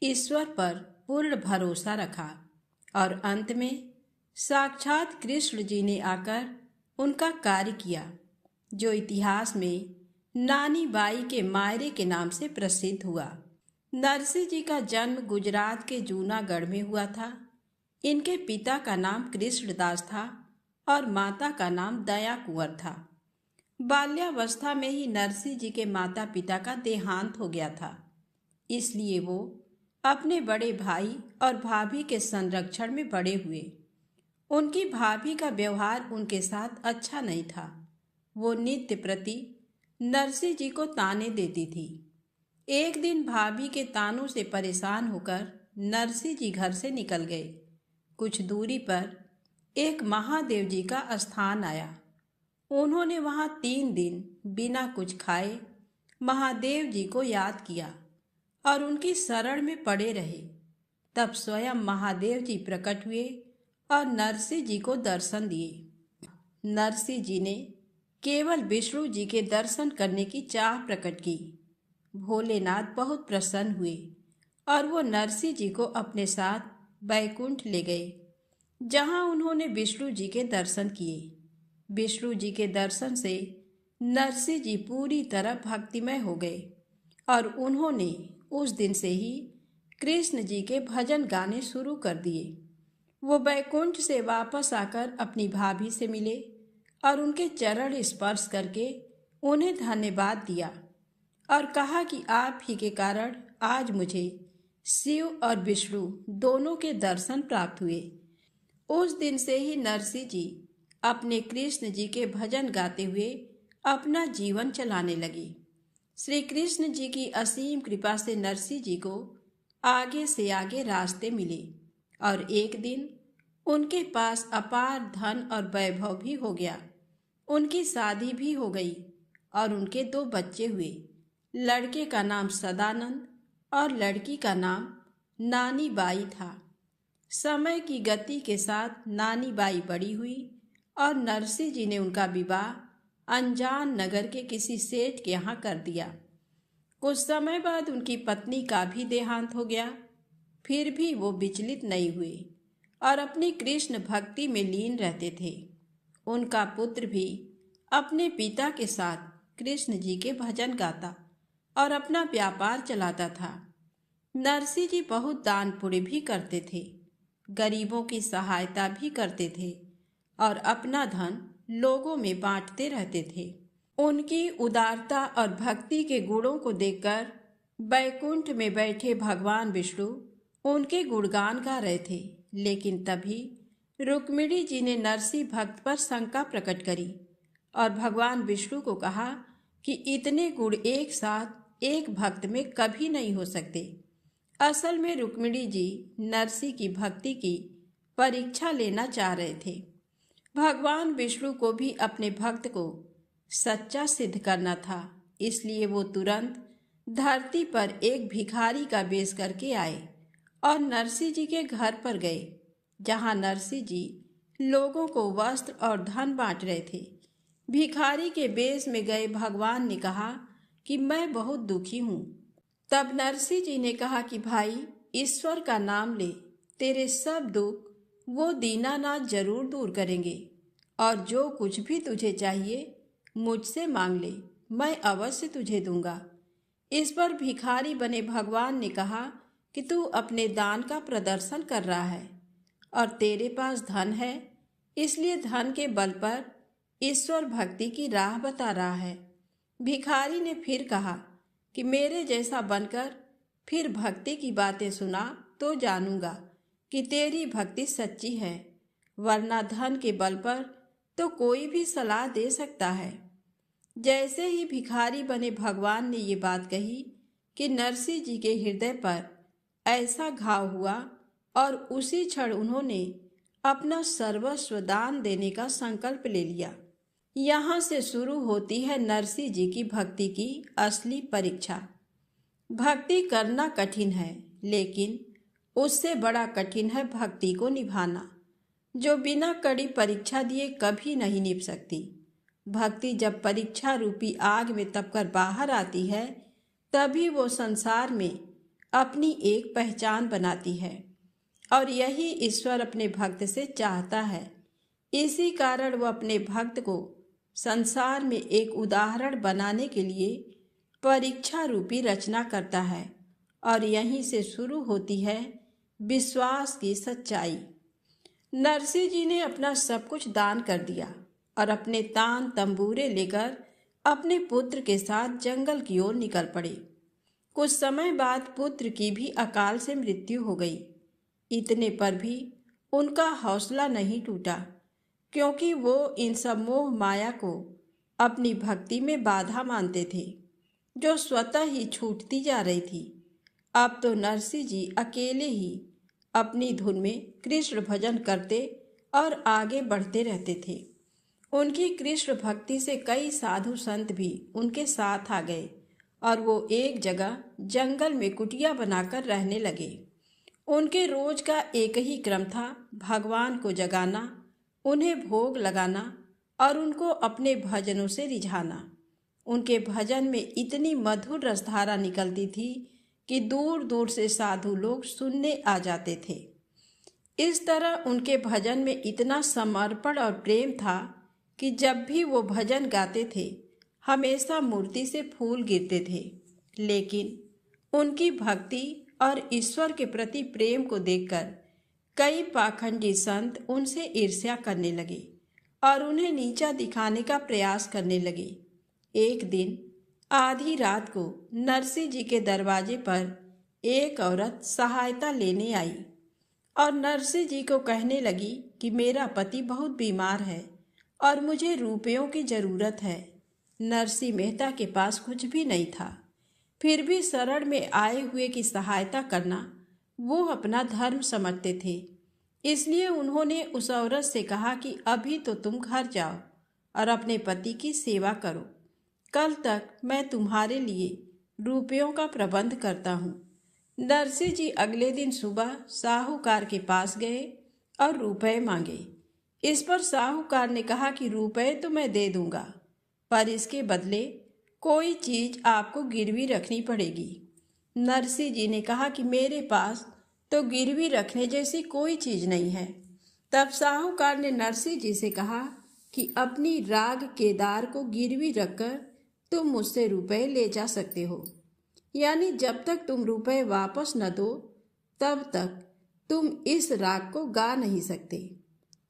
ईश्वर पर पूर्ण भरोसा रखा और अंत में साक्षात कृष्ण जी ने आकर उनका कार्य किया, जो इतिहास में नानी बाई के मायरे के नाम से प्रसिद्ध हुआ। नरसिंह जी का जन्म गुजरात के जूनागढ़ में हुआ था। इनके पिता का नाम कृष्णदास था और माता का नाम दया कुंवर था। बाल्यावस्था में ही नरसिंह जी के माता पिता का देहांत हो गया था, इसलिए वो अपने बड़े भाई और भाभी के संरक्षण में बड़े हुए। उनकी भाभी का व्यवहार उनके साथ अच्छा नहीं था। वो नित्य प्रति नरसिंह जी को ताने देती थी। एक दिन भाभी के तानों से परेशान होकर नरसिंह जी घर से निकल गए। कुछ दूरी पर एक महादेव जी का स्थान आया। उन्होंने वहां 3 दिन बिना कुछ खाए महादेव जी को याद किया और उनकी शरण में पड़े रहे। तब स्वयं महादेव जी प्रकट हुए और नरसिंह जी को दर्शन दिए। नरसिंह जी ने केवल विष्णु जी के दर्शन करने की चाह प्रकट की। भोलेनाथ बहुत प्रसन्न हुए और वो नरसिंह जी को अपने साथ बैकुंठ ले गए, जहां उन्होंने विष्णु जी के दर्शन किए। विष्णु जी के दर्शन से नरसिंह जी पूरी तरह भक्तिमय हो गए और उन्होंने उस दिन से ही कृष्ण जी के भजन गाने शुरू कर दिए। वो बैकुंठ से वापस आकर अपनी भाभी से मिले और उनके चरण स्पर्श करके उन्हें धन्यवाद दिया और कहा कि आप ही के कारण आज मुझे शिव और विष्णु दोनों के दर्शन प्राप्त हुए। उस दिन से ही नरसिंह जी अपने कृष्ण जी के भजन गाते हुए अपना जीवन चलाने लगे। श्री कृष्ण जी की असीम कृपा से नरसिंह जी को आगे से आगे रास्ते मिले और एक दिन उनके पास अपार धन और वैभव भी हो गया। उनकी शादी भी हो गई और उनके 2 बच्चे हुए। लड़के का नाम सदानंद और लड़की का नाम नानी बाई था। समय की गति के साथ नानी बाई बड़ी हुई और नरसिंह जी ने उनका विवाह अनजान नगर के किसी सेठ के यहाँ कर दिया। कुछ समय बाद उनकी पत्नी का भी देहांत हो गया। फिर भी वो विचलित नहीं हुए और अपनी कृष्ण भक्ति में लीन रहते थे। उनका पुत्र भी अपने पिता के साथ कृष्ण जी के भजन गाता और अपना व्यापार चलाता था। नरसिंह जी बहुत दान पुण्य भी करते थे, गरीबों की सहायता भी करते थे और अपना धन लोगों में बांटते रहते थे। उनकी उदारता और भक्ति के गुणों को देखकर बैकुंठ में बैठे भगवान विष्णु उनके गुणगान गा रहे थे। लेकिन तभी रुक्मिणी जी ने नरसिंह भक्त पर शंका प्रकट करी और भगवान विष्णु को कहा कि इतने गुण एक साथ एक भक्त में कभी नहीं हो सकते। असल में रुक्मिणी जी नरसिंह की भक्ति की परीक्षा लेना चाह रहे थे। भगवान विष्णु को भी अपने भक्त को सच्चा सिद्ध करना था, इसलिए वो तुरंत धरती पर एक भिखारी का वेश करके आए और नरसिंह जी के घर पर गए, जहां नरसिंह जी लोगों को वस्त्र और धन बांट रहे थे। भिखारी के वेश में गए भगवान ने कहा कि मैं बहुत दुखी हूँ। तब नरसिंह जी ने कहा कि भाई, ईश्वर का नाम ले, तेरे सब दुख वो दीनानाथ जरूर दूर करेंगे और जो कुछ भी तुझे चाहिए मुझसे मांग ले, मैं अवश्य तुझे दूंगा। इस पर भिखारी बने भगवान ने कहा कि तू अपने दान का प्रदर्शन कर रहा है और तेरे पास धन है, इसलिए धन के बल पर ईश्वर भक्ति की राह बता रहा है। भिखारी ने फिर कहा कि मेरे जैसा बनकर फिर भक्ति की बातें सुना तो जानूंगा कि तेरी भक्ति सच्ची है, वरना धन के बल पर तो कोई भी सलाह दे सकता है। जैसे ही भिखारी बने भगवान ने ये बात कही कि नरसिंह जी के हृदय पर ऐसा घाव हुआ और उसी क्षण उन्होंने अपना सर्वस्व दान देने का संकल्प ले लिया। यहाँ से शुरू होती है नरसिंह जी की भक्ति की असली परीक्षा। भक्ति करना कठिन है, लेकिन उससे बड़ा कठिन है भक्ति को निभाना, जो बिना कड़ी परीक्षा दिए कभी नहीं निभ सकती। भक्ति जब परीक्षा रूपी आग में तपकर बाहर आती है, तभी वो संसार में अपनी एक पहचान बनाती है और यही ईश्वर अपने भक्त से चाहता है। इसी कारण वो अपने भक्त को संसार में एक उदाहरण बनाने के लिए परीक्षा रूपी रचना करता है और यहीं से शुरू होती है विश्वास की सच्चाई। नरसिंह जी ने अपना सब कुछ दान कर दिया और अपने तान तंबूरे लेकर अपने पुत्र के साथ जंगल की ओर निकल पड़े। कुछ समय बाद पुत्र की भी अकाल से मृत्यु हो गई। इतने पर भी उनका हौसला नहीं टूटा, क्योंकि वो इन सब मोह माया को अपनी भक्ति में बाधा मानते थे, जो स्वतः ही छूटती जा रही थी। अब तो नरसिंह जी अकेले ही अपनी धुन में कृष्ण भजन करते और आगे बढ़ते रहते थे। उनकी कृष्ण भक्ति से कई साधु संत भी उनके साथ आ गए और वो एक जगह जंगल में कुटिया बनाकर रहने लगे। उनके रोज का एक ही क्रम था, भगवान को जगाना, उन्हें भोग लगाना और उनको अपने भजनों से रिझाना। उनके भजन में इतनी मधुर रसधारा निकलती थी कि दूर दूर से साधु लोग सुनने आ जाते थे। इस तरह उनके भजन में इतना समर्पण और प्रेम था कि जब भी वो भजन गाते थे हमेशा मूर्ति से फूल गिरते थे। लेकिन उनकी भक्ति और ईश्वर के प्रति प्रेम को देखकर कई पाखंडी संत उनसे ईर्ष्या करने लगे और उन्हें नीचा दिखाने का प्रयास करने लगे। एक दिन आधी रात को नरसिंह जी के दरवाजे पर एक औरत सहायता लेने आई और नरसिंह जी को कहने लगी कि मेरा पति बहुत बीमार है और मुझे रुपयों की जरूरत है। नरसिंह मेहता के पास कुछ भी नहीं था, फिर भी शरण में आए हुए की सहायता करना वो अपना धर्म समझते थे। इसलिए उन्होंने उस औरत से कहा कि अभी तो तुम घर जाओ और अपने पति की सेवा करो, कल तक मैं तुम्हारे लिए रुपयों का प्रबंध करता हूँ। नरसिंह जी अगले दिन सुबह साहूकार के पास गए और रुपए मांगे। इस पर साहूकार ने कहा कि रुपए तो मैं दे दूंगा, पर इसके बदले कोई चीज आपको गिरवी रखनी पड़ेगी। नरसिंह जी ने कहा कि मेरे पास तो गिरवी रखने जैसी कोई चीज नहीं है। तब साहूकार ने नरसिंह जी से कहा कि अपनी राग केदार को गिरवी रखकर तुम मुझसे रुपए ले जा सकते हो, यानी जब तक तुम रुपए वापस न दो तब तक तुम इस राग को गा नहीं सकते।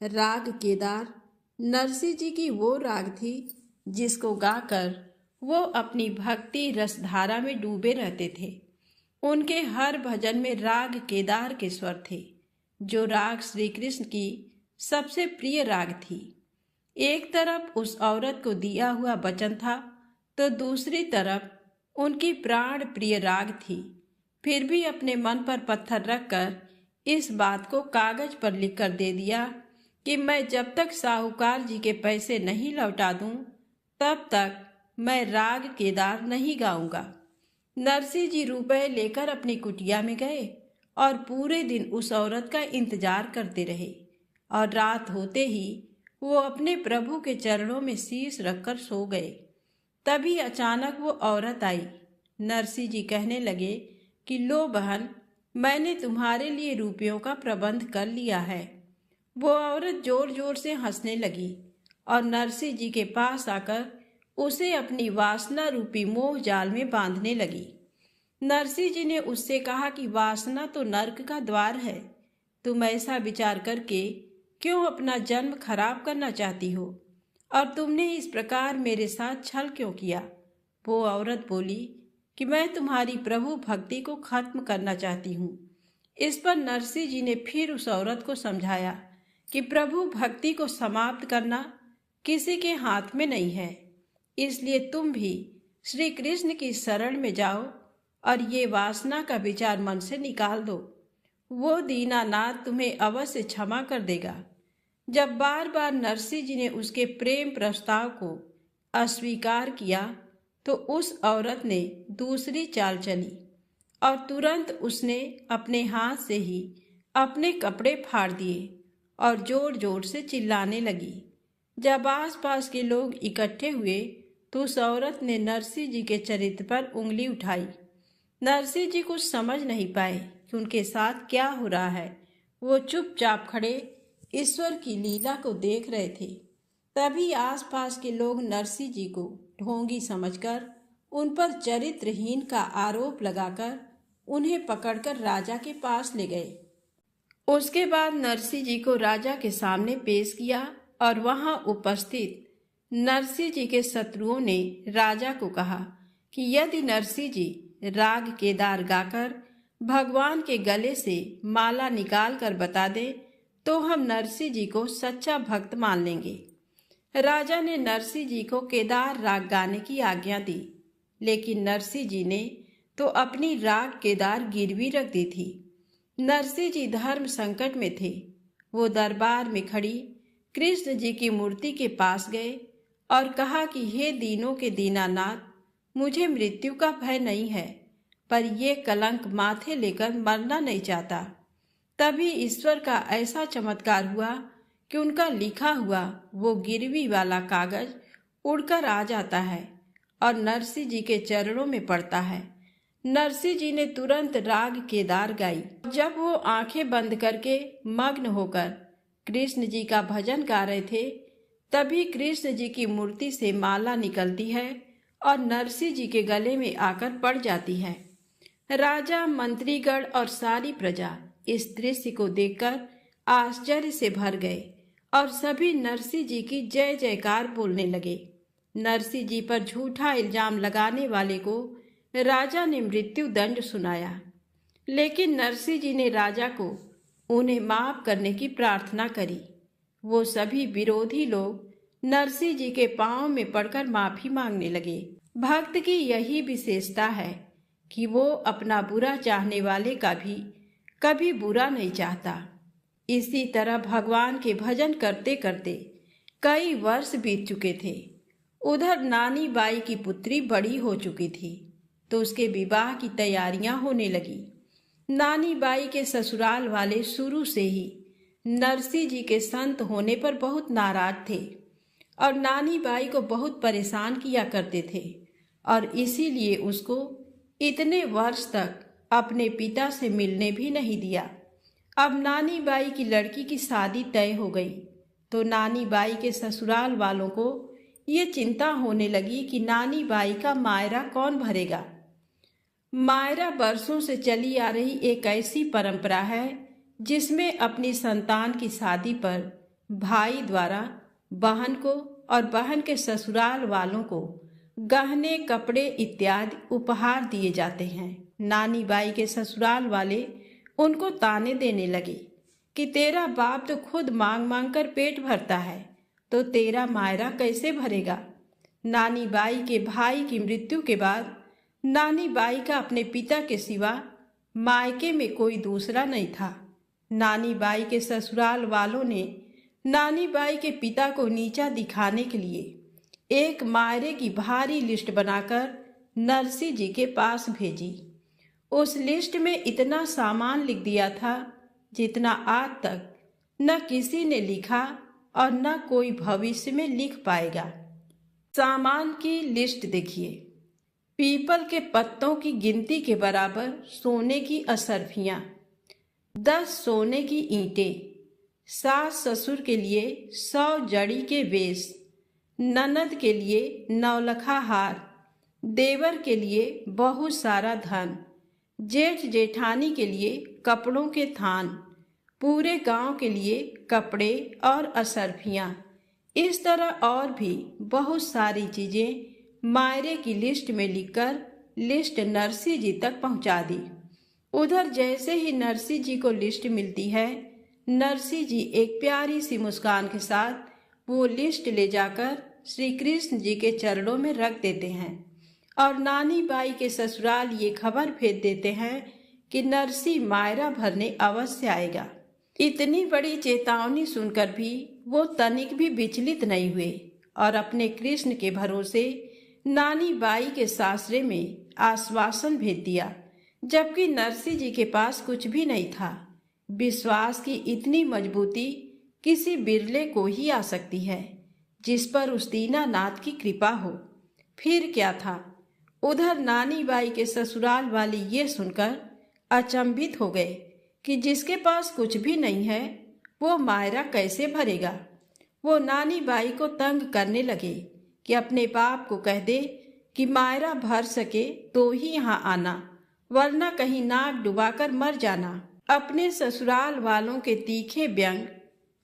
राग केदार नरसिंह जी की वो राग थी जिसको गाकर वो अपनी भक्ति रसधारा में डूबे रहते थे। उनके हर भजन में राग केदार के स्वर थे, जो राग श्री कृष्ण की सबसे प्रिय राग थी। एक तरफ उस औरत को दिया हुआ वचन था तो दूसरी तरफ उनकी प्राण प्रिय राग थी। फिर भी अपने मन पर पत्थर रखकर इस बात को कागज पर लिखकर दे दिया कि मैं जब तक साहूकार जी के पैसे नहीं लौटा दूं तब तक मैं राग केदार नहीं गाऊंगा। नरसिंह जी रुपए लेकर अपनी कुटिया में गए और पूरे दिन उस औरत का इंतजार करते रहे और रात होते ही वो अपने प्रभु के चरणों में शीश रखकर सो गए। तभी अचानक वो औरत आई। नरसिंह जी कहने लगे कि लो बहन, मैंने तुम्हारे लिए रुपयों का प्रबंध कर लिया है। वो औरत जोर जोर से हंसने लगी और नरसिंह जी के पास आकर उसे अपनी वासना रूपी मोह जाल में बांधने लगी। नरसिंह जी ने उससे कहा कि वासना तो नर्क का द्वार है, तुम ऐसा विचार करके क्यों अपना जन्म खराब करना चाहती हो और तुमने इस प्रकार मेरे साथ छल क्यों किया। वो औरत बोली कि मैं तुम्हारी प्रभु भक्ति को खत्म करना चाहती हूँ। इस पर नरसिंह जी ने फिर उस औरत को समझाया कि प्रभु भक्ति को समाप्त करना किसी के हाथ में नहीं है, इसलिए तुम भी श्री कृष्ण की शरण में जाओ और ये वासना का विचार मन से निकाल दो। वो दीनानाथ तुम्हें अवश्य क्षमा कर देगा। जब बार बार नरसिंह जी ने उसके प्रेम प्रस्ताव को अस्वीकार किया तो उस औरत ने दूसरी चाल चली और तुरंत उसने अपने हाथ से ही अपने कपड़े फाड़ दिए और जोर जोर से चिल्लाने लगी। जब आसपास के लोग इकट्ठे हुए तो उस औरत ने नरसिंह जी के चरित्र पर उंगली उठाई। नरसिंह जी कुछ समझ नहीं पाए कि उनके साथ क्या हो रहा है। वो चुपचाप खड़े ईश्वर की लीला को देख रहे थे। तभी आसपास के लोग नरसिंह जी को ढोंगी समझकर उन पर चरित्रहीन का आरोप लगाकर उन्हें पकड़कर राजा के पास ले गए। उसके बाद नरसिंह जी को राजा के सामने पेश किया और वहां उपस्थित नरसिंह जी के शत्रुओं ने राजा को कहा कि यदि नरसिंह जी राग केदार गाकर भगवान के गले से माला निकाल कर बता दे तो हम नरसिंह जी को सच्चा भक्त मान लेंगे। राजा ने नरसिंह जी को केदार राग गाने की आज्ञा दी, लेकिन नरसिंह जी ने तो अपनी राग केदार गिरवी रख दी थी। नरसिंह जी धर्म संकट में थे। वो दरबार में खड़ी कृष्ण जी की मूर्ति के पास गए और कहा कि हे दीनों के दीनानाथ, मुझे मृत्यु का भय नहीं है, पर ये कलंक माथे लेकर मरना नहीं चाहता। तभी ईश्वर का ऐसा चमत्कार हुआ कि उनका लिखा हुआ वो गिरवी वाला कागज उड़कर आ जाता है और नरसिंह जी के चरणों में पड़ता है। नरसिंह जी ने तुरंत राग केदार गाई। जब वो आंखें बंद करके मग्न होकर कृष्ण जी का भजन गा रहे थे, तभी कृष्ण जी की मूर्ति से माला निकलती है और नरसिंह जी के गले में आकर पड़ जाती है। राजा, मंत्रीगण और सारी प्रजा इस दृश्य को देखकर आश्चर्य से भर गए और सभी नरसिंह जी की जय जयकार बोलने लगे। नरसिंह जी पर झूठा इल्जाम लगाने वाले को राजा ने मृत्यु दंड सुनाया, लेकिन नरसिंह जी ने राजा को उन्हें माफ करने की प्रार्थना करी। वो सभी विरोधी लोग नरसिंह जी के पांव में पड़कर माफी मांगने लगे। भक्त की यही विशेषता है कि वो अपना बुरा चाहने वाले का भी कभी बुरा नहीं चाहता। इसी तरह भगवान के भजन करते करते कई वर्ष बीत चुके थे। उधर नानी बाई की पुत्री बड़ी हो चुकी थी, तो उसके विवाह की तैयारियां होने लगी। नानी बाई के ससुराल वाले शुरू से ही नरसिंह जी के संत होने पर बहुत नाराज थे और नानी बाई को बहुत परेशान किया करते थे और इसीलिए उसको इतने वर्ष तक अपने पिता से मिलने भी नहीं दिया। अब नानी बाई की लड़की की शादी तय हो गई, तो नानी बाई के ससुराल वालों को ये चिंता होने लगी कि नानी बाई का मायरा कौन भरेगा। मायरा बरसों से चली आ रही एक ऐसी परंपरा है जिसमें अपनी संतान की शादी पर भाई द्वारा बहन को और बहन के ससुराल वालों को गहने, कपड़े इत्यादि उपहार दिए जाते हैं। नानी बाई के ससुराल वाले उनको ताने देने लगे कि तेरा बाप तो खुद मांग मांग कर पेट भरता है, तो तेरा मायरा कैसे भरेगा। नानी बाई के भाई की मृत्यु के बाद नानी बाई का अपने पिता के सिवा मायके में कोई दूसरा नहीं था। नानी बाई के ससुराल वालों ने नानी बाई के पिता को नीचा दिखाने के लिए एक मायरे की भारी लिस्ट बनाकर नरसिंह जी के पास भेजी। उस लिस्ट में इतना सामान लिख दिया था जितना आज तक न किसी ने लिखा और न कोई भविष्य में लिख पाएगा। सामान की लिस्ट देखिए। पीपल के पत्तों की गिनती के बराबर सोने की असरफियां, 10 सोने की ईंटें, सास ससुर के लिए 100 जड़ी के वेश, ननद के लिए 9 लखा हार, देवर के लिए बहुत सारा धन, जेठ जेठानी के लिए कपड़ों के थान, पूरे गांव के लिए कपड़े और असरफियां, इस तरह और भी बहुत सारी चीजें मायरे की लिस्ट में लिखकर लिस्ट नरसिंह जी तक पहुंचा दी। उधर जैसे ही नरसिंह जी को लिस्ट मिलती है, नरसिंह जी एक प्यारी सी मुस्कान के साथ वो लिस्ट ले जाकर श्री कृष्ण जी के चरणों में रख देते हैं और नानी बाई के ससुराल ये खबर भेज देते हैं कि नरसिंह मायरा भरने अवश्य आएगा। इतनी बड़ी चेतावनी सुनकर भी वो तनिक भी विचलित नहीं हुए और अपने कृष्ण के भरोसे नानी बाई के सासरे में आश्वासन भेज दिया, जबकि नरसिंह जी के पास कुछ भी नहीं था। विश्वास की इतनी मजबूती किसी बिरले को ही आ सकती है जिस पर उस दीनानाथ की कृपा हो। फिर क्या था, उधर नानी बाई के ससुराल वाले ये सुनकर अचंभित हो गए कि जिसके पास कुछ भी नहीं है वो मायरा कैसे भरेगा। वो नानी बाई को तंग करने लगे कि अपने बाप को कह दे कि मायरा भर सके तो ही यहाँ आना, वरना कहीं नाक डुबाकर मर जाना। अपने ससुराल वालों के तीखे व्यंग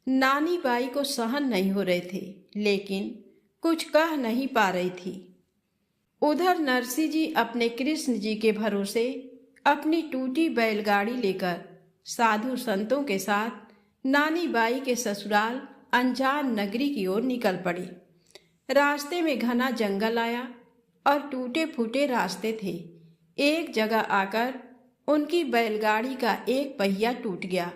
नानी बाई को सहन नहीं हो रहे थे, लेकिन कुछ कह नहीं पा रही थी। उधर नरसिंह जी अपने कृष्ण जी के भरोसे अपनी टूटी बैलगाड़ी लेकर साधु संतों के साथ नानी बाई के ससुराल अनजान नगरी की ओर निकल पड़ी। रास्ते में घना जंगल आया और टूटे फूटे रास्ते थे। एक जगह आकर उनकी बैलगाड़ी का एक पहिया टूट गया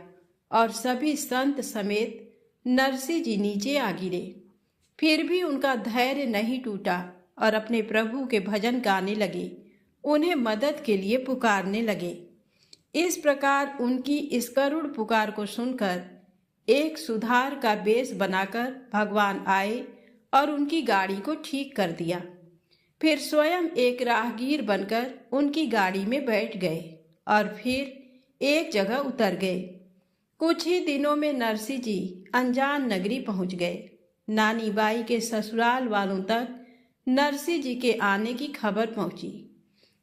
और सभी संत समेत नरसिंह जी नीचे आ गिरे। फिर भी उनका धैर्य नहीं टूटा और अपने प्रभु के भजन गाने लगे, उन्हें मदद के लिए पुकारने लगे। इस प्रकार उनकी इस करुण पुकार को सुनकर एक सुधार का बेस बनाकर भगवान आए और उनकी गाड़ी को ठीक कर दिया। फिर स्वयं एक राहगीर बनकर उनकी गाड़ी में बैठ गए और फिर एक जगह उतर गए। कुछ ही दिनों में नरसिंह जी अनजान नगरी पहुंच गए। नानी बाई के ससुराल वालों तक नरसिंह जी के आने की खबर पहुंची।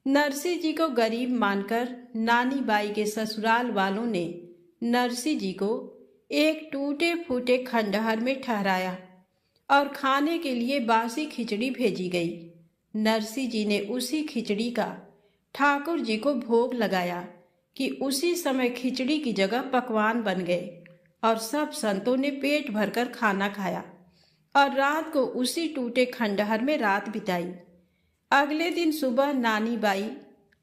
नरसिंह जी को गरीब मानकर नानी बाई के ससुराल वालों ने नरसिंह जी को एक टूटे फूटे खंडहर में ठहराया और खाने के लिए बासी खिचड़ी भेजी गई। नरसिंह जी ने उसी खिचड़ी का ठाकुर जी को भोग लगाया कि उसी समय खिचड़ी की जगह पकवान बन गए और सब संतों ने पेट भरकर खाना खाया और रात को उसी टूटे खंडहर में रात बिताई। अगले दिन सुबह नानी बाई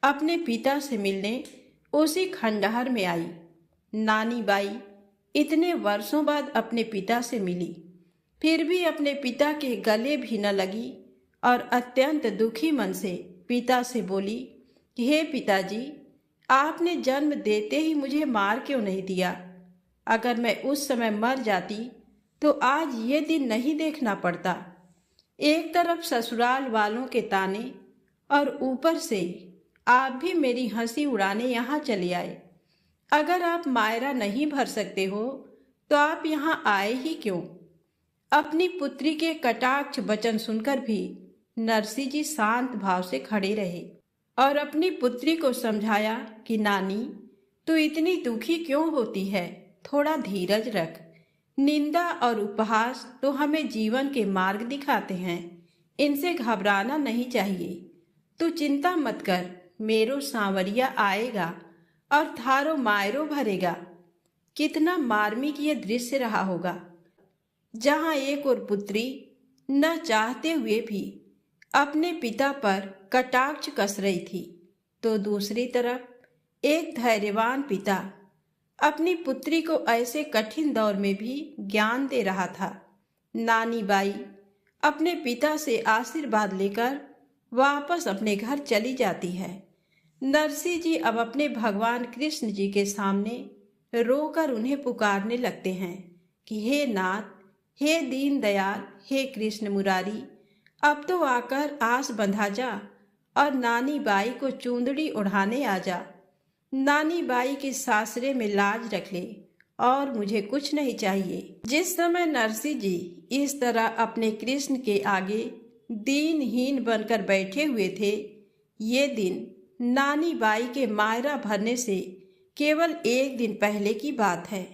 अपने पिता से मिलने उसी खंडहर में आई। नानी बाई इतने वर्षों बाद अपने पिता से मिली, फिर भी अपने पिता के गले भी न लगी और अत्यंत दुखी मन से पिता से बोली कि हे पिताजी, आपने जन्म देते ही मुझे मार क्यों नहीं दिया? अगर मैं उस समय मर जाती तो आज ये दिन नहीं देखना पड़ता। एक तरफ ससुराल वालों के ताने और ऊपर से आप भी मेरी हंसी उड़ाने यहाँ चले आए। अगर आप मायरा नहीं भर सकते हो तो आप यहाँ आए ही क्यों? अपनी पुत्री के कटाक्ष वचन सुनकर भी नरसिंह जी शांत भाव से खड़े रहे और अपनी पुत्री को समझाया कि नानी, तू इतनी दुखी क्यों होती है? थोड़ा धीरज रख। निंदा और उपहास तो हमें जीवन के मार्ग दिखाते हैं, इनसे घबराना नहीं चाहिए। तू चिंता मत कर, मेरो सांवरिया आएगा और थारो मायरो भरेगा। कितना मार्मिक ये दृश्य रहा होगा, जहाँ एक और पुत्री न चाहते हुए भी अपने पिता पर कटाक्ष कस रही थी, तो दूसरी तरफ एक धैर्यवान पिता अपनी पुत्री को ऐसे कठिन दौर में भी ज्ञान दे रहा था। नानी बाई अपने पिता से आशीर्वाद लेकर वापस अपने घर चली जाती है। नरसिंह जी अब अपने भगवान कृष्ण जी के सामने रोकर उन्हें पुकारने लगते हैं कि हे नाथ, हे दीन दयाल, हे कृष्ण मुरारी, अब तो आकर आस बंधा जा और नानी बाई को चूंदड़ी उड़ाने आ जा। नानी बाई के सासरे में लाज रख ले और मुझे कुछ नहीं चाहिए। जिस समय नरसिंह जी इस तरह अपने कृष्ण के आगे दीनहीन बनकर बैठे हुए थे, ये दिन नानी बाई के मायरा भरने से केवल एक दिन पहले की बात है।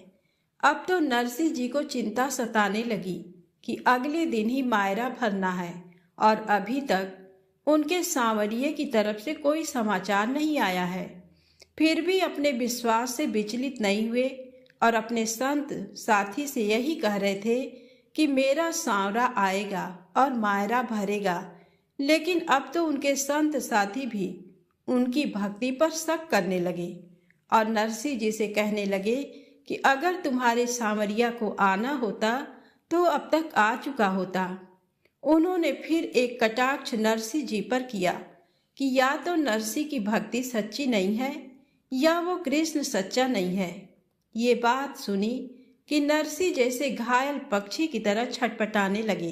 अब तो नरसिंह जी को चिंता सताने लगी कि अगले दिन ही मायरा भरना है और अभी तक उनके सांवरिये की तरफ से कोई समाचार नहीं आया है। फिर भी अपने विश्वास से विचलित नहीं हुए और अपने संत साथी से यही कह रहे थे कि मेरा सांवरा आएगा और मायरा भरेगा। लेकिन अब तो उनके संत साथी भी उनकी भक्ति पर शक करने लगे और नरसिंह जी से कहने लगे कि अगर तुम्हारे सांवरिया को आना होता तो अब तक आ चुका होता। उन्होंने फिर एक कटाक्ष नरसिंह जी पर किया कि या तो नरसिंह की भक्ति सच्ची नहीं है या वो कृष्ण सच्चा नहीं है। ये बात सुनी कि नरसिंह जैसे घायल पक्षी की तरह छटपटाने लगे,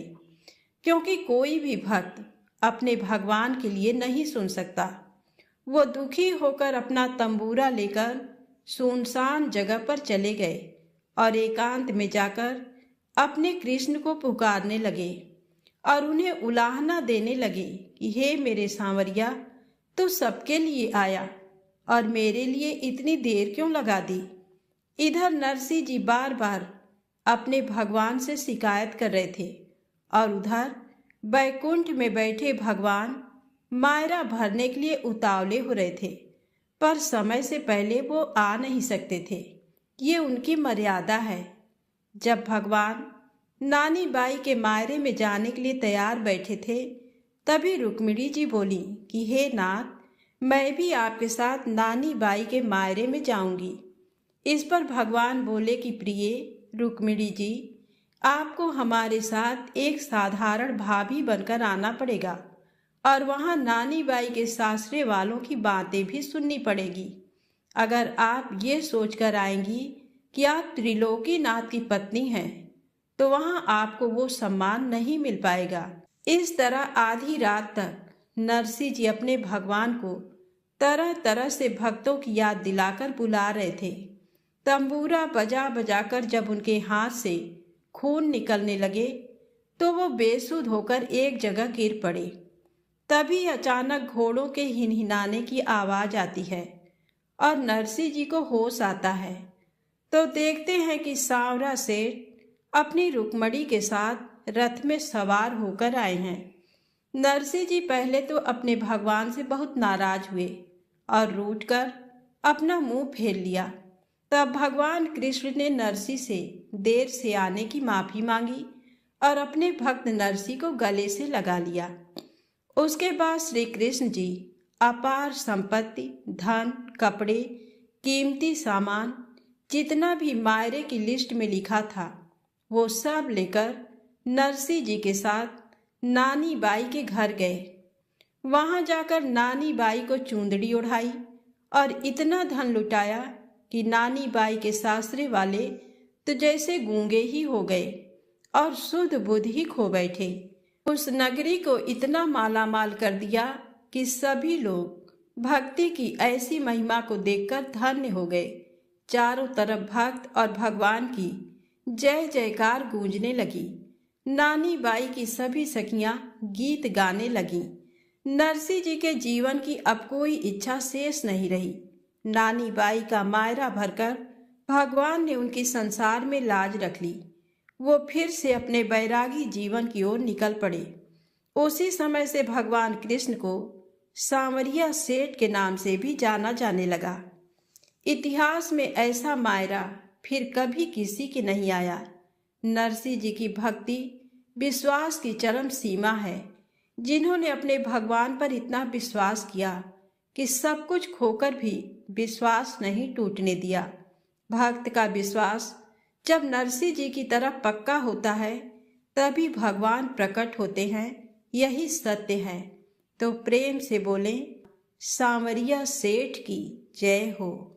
क्योंकि कोई भी भक्त अपने भगवान के लिए नहीं सुन सकता। वो दुखी होकर अपना तंबूरा लेकर सुनसान जगह पर चले गए और एकांत में जाकर अपने कृष्ण को पुकारने लगे और उन्हें उलाहना देने लगे कि हे मेरे सांवरिया, तू सबके लिए आया और मेरे लिए इतनी देर क्यों लगा दी? इधर नरसिंह जी बार बार अपने भगवान से शिकायत कर रहे थे और उधर बैकुंठ में बैठे भगवान मायरा भरने के लिए उतावले हो रहे थे, पर समय से पहले वो आ नहीं सकते थे। ये उनकी मर्यादा है। जब भगवान नानी बाई के मायरे में जाने के लिए तैयार बैठे थे, तभी रुक्मिणी जी बोली कि हे नाथ, मैं भी आपके साथ नानी बाई के मायरे में जाऊंगी। इस पर भगवान बोले कि प्रिय रुक्मिणी जी, आपको हमारे साथ एक साधारण भाभी बनकर आना पड़ेगा और वहाँ नानी बाई के सासरे वालों की बातें भी सुननी पड़ेगी। अगर आप ये सोचकर आएंगी कि आप त्रिलोकीनाथ की पत्नी हैं, तो वहाँ आपको वो सम्मान नहीं मिल पाएगा। इस तरह आधी रात तक नरसिंह जी अपने भगवान को तरह तरह से भक्तों की याद दिलाकर बुला रहे थे। तंबूरा बजा बजाकर जब उनके हाथ से खून निकलने लगे तो वो बेसुध होकर एक जगह गिर पड़े। तभी अचानक घोड़ों के हिनहिनाने की आवाज आती है और नरसिंह जी को होश आता है तो देखते हैं कि सांवरा सेठ अपनी रुक्मणी के साथ रथ में सवार होकर आए हैं। नरसिंह जी पहले तो अपने भगवान से बहुत नाराज हुए और रूठकर अपना मुंह फेर लिया। तब भगवान कृष्ण ने नरसिंह से देर से आने की माफी मांगी और अपने भक्त नरसिंह को गले से लगा लिया। उसके बाद श्री कृष्ण जी अपार संपत्ति, धन, कपड़े, कीमती सामान, जितना भी मायरे की लिस्ट में लिखा था वो सब लेकर नरसिंह जी के साथ नानी बाई के घर गए। वहां जाकर नानी बाई को चूंदड़ी ओढ़ाई और इतना धन लुटाया कि नानी बाई के सासरे वाले तो जैसे गूंगे ही हो गए और शुद्ध बुद्ध ही खो बैठे। उस नगरी को इतना मालामाल कर दिया कि सभी लोग भक्ति की ऐसी महिमा को देखकर धन्य हो गए। चारों तरफ भक्त और भगवान की जय जयकार गूंजने लगी। नानी बाई की सभी सखियां गीत गाने लगीं। नरसिंह जी के जीवन की अब कोई इच्छा शेष नहीं रही। नानी बाई का मायरा भरकर भगवान ने उनकी संसार में लाज रख ली। वो फिर से अपने बैरागी जीवन की ओर निकल पड़े। उसी समय से भगवान कृष्ण को सांवरिया सेठ के नाम से भी जाना जाने लगा। इतिहास में ऐसा मायरा फिर कभी किसी की नहीं आया। नरसिंह जी की भक्ति विश्वास की चरम सीमा है। जिन्होंने अपने भगवान पर इतना विश्वास किया कि सब कुछ खोकर भी विश्वास नहीं टूटने दिया। भक्त का विश्वास जब नरसिंह जी की तरफ पक्का होता है तभी भगवान प्रकट होते हैं, यही सत्य है। तो प्रेम से बोलें, सांवरिया सेठ की जय हो।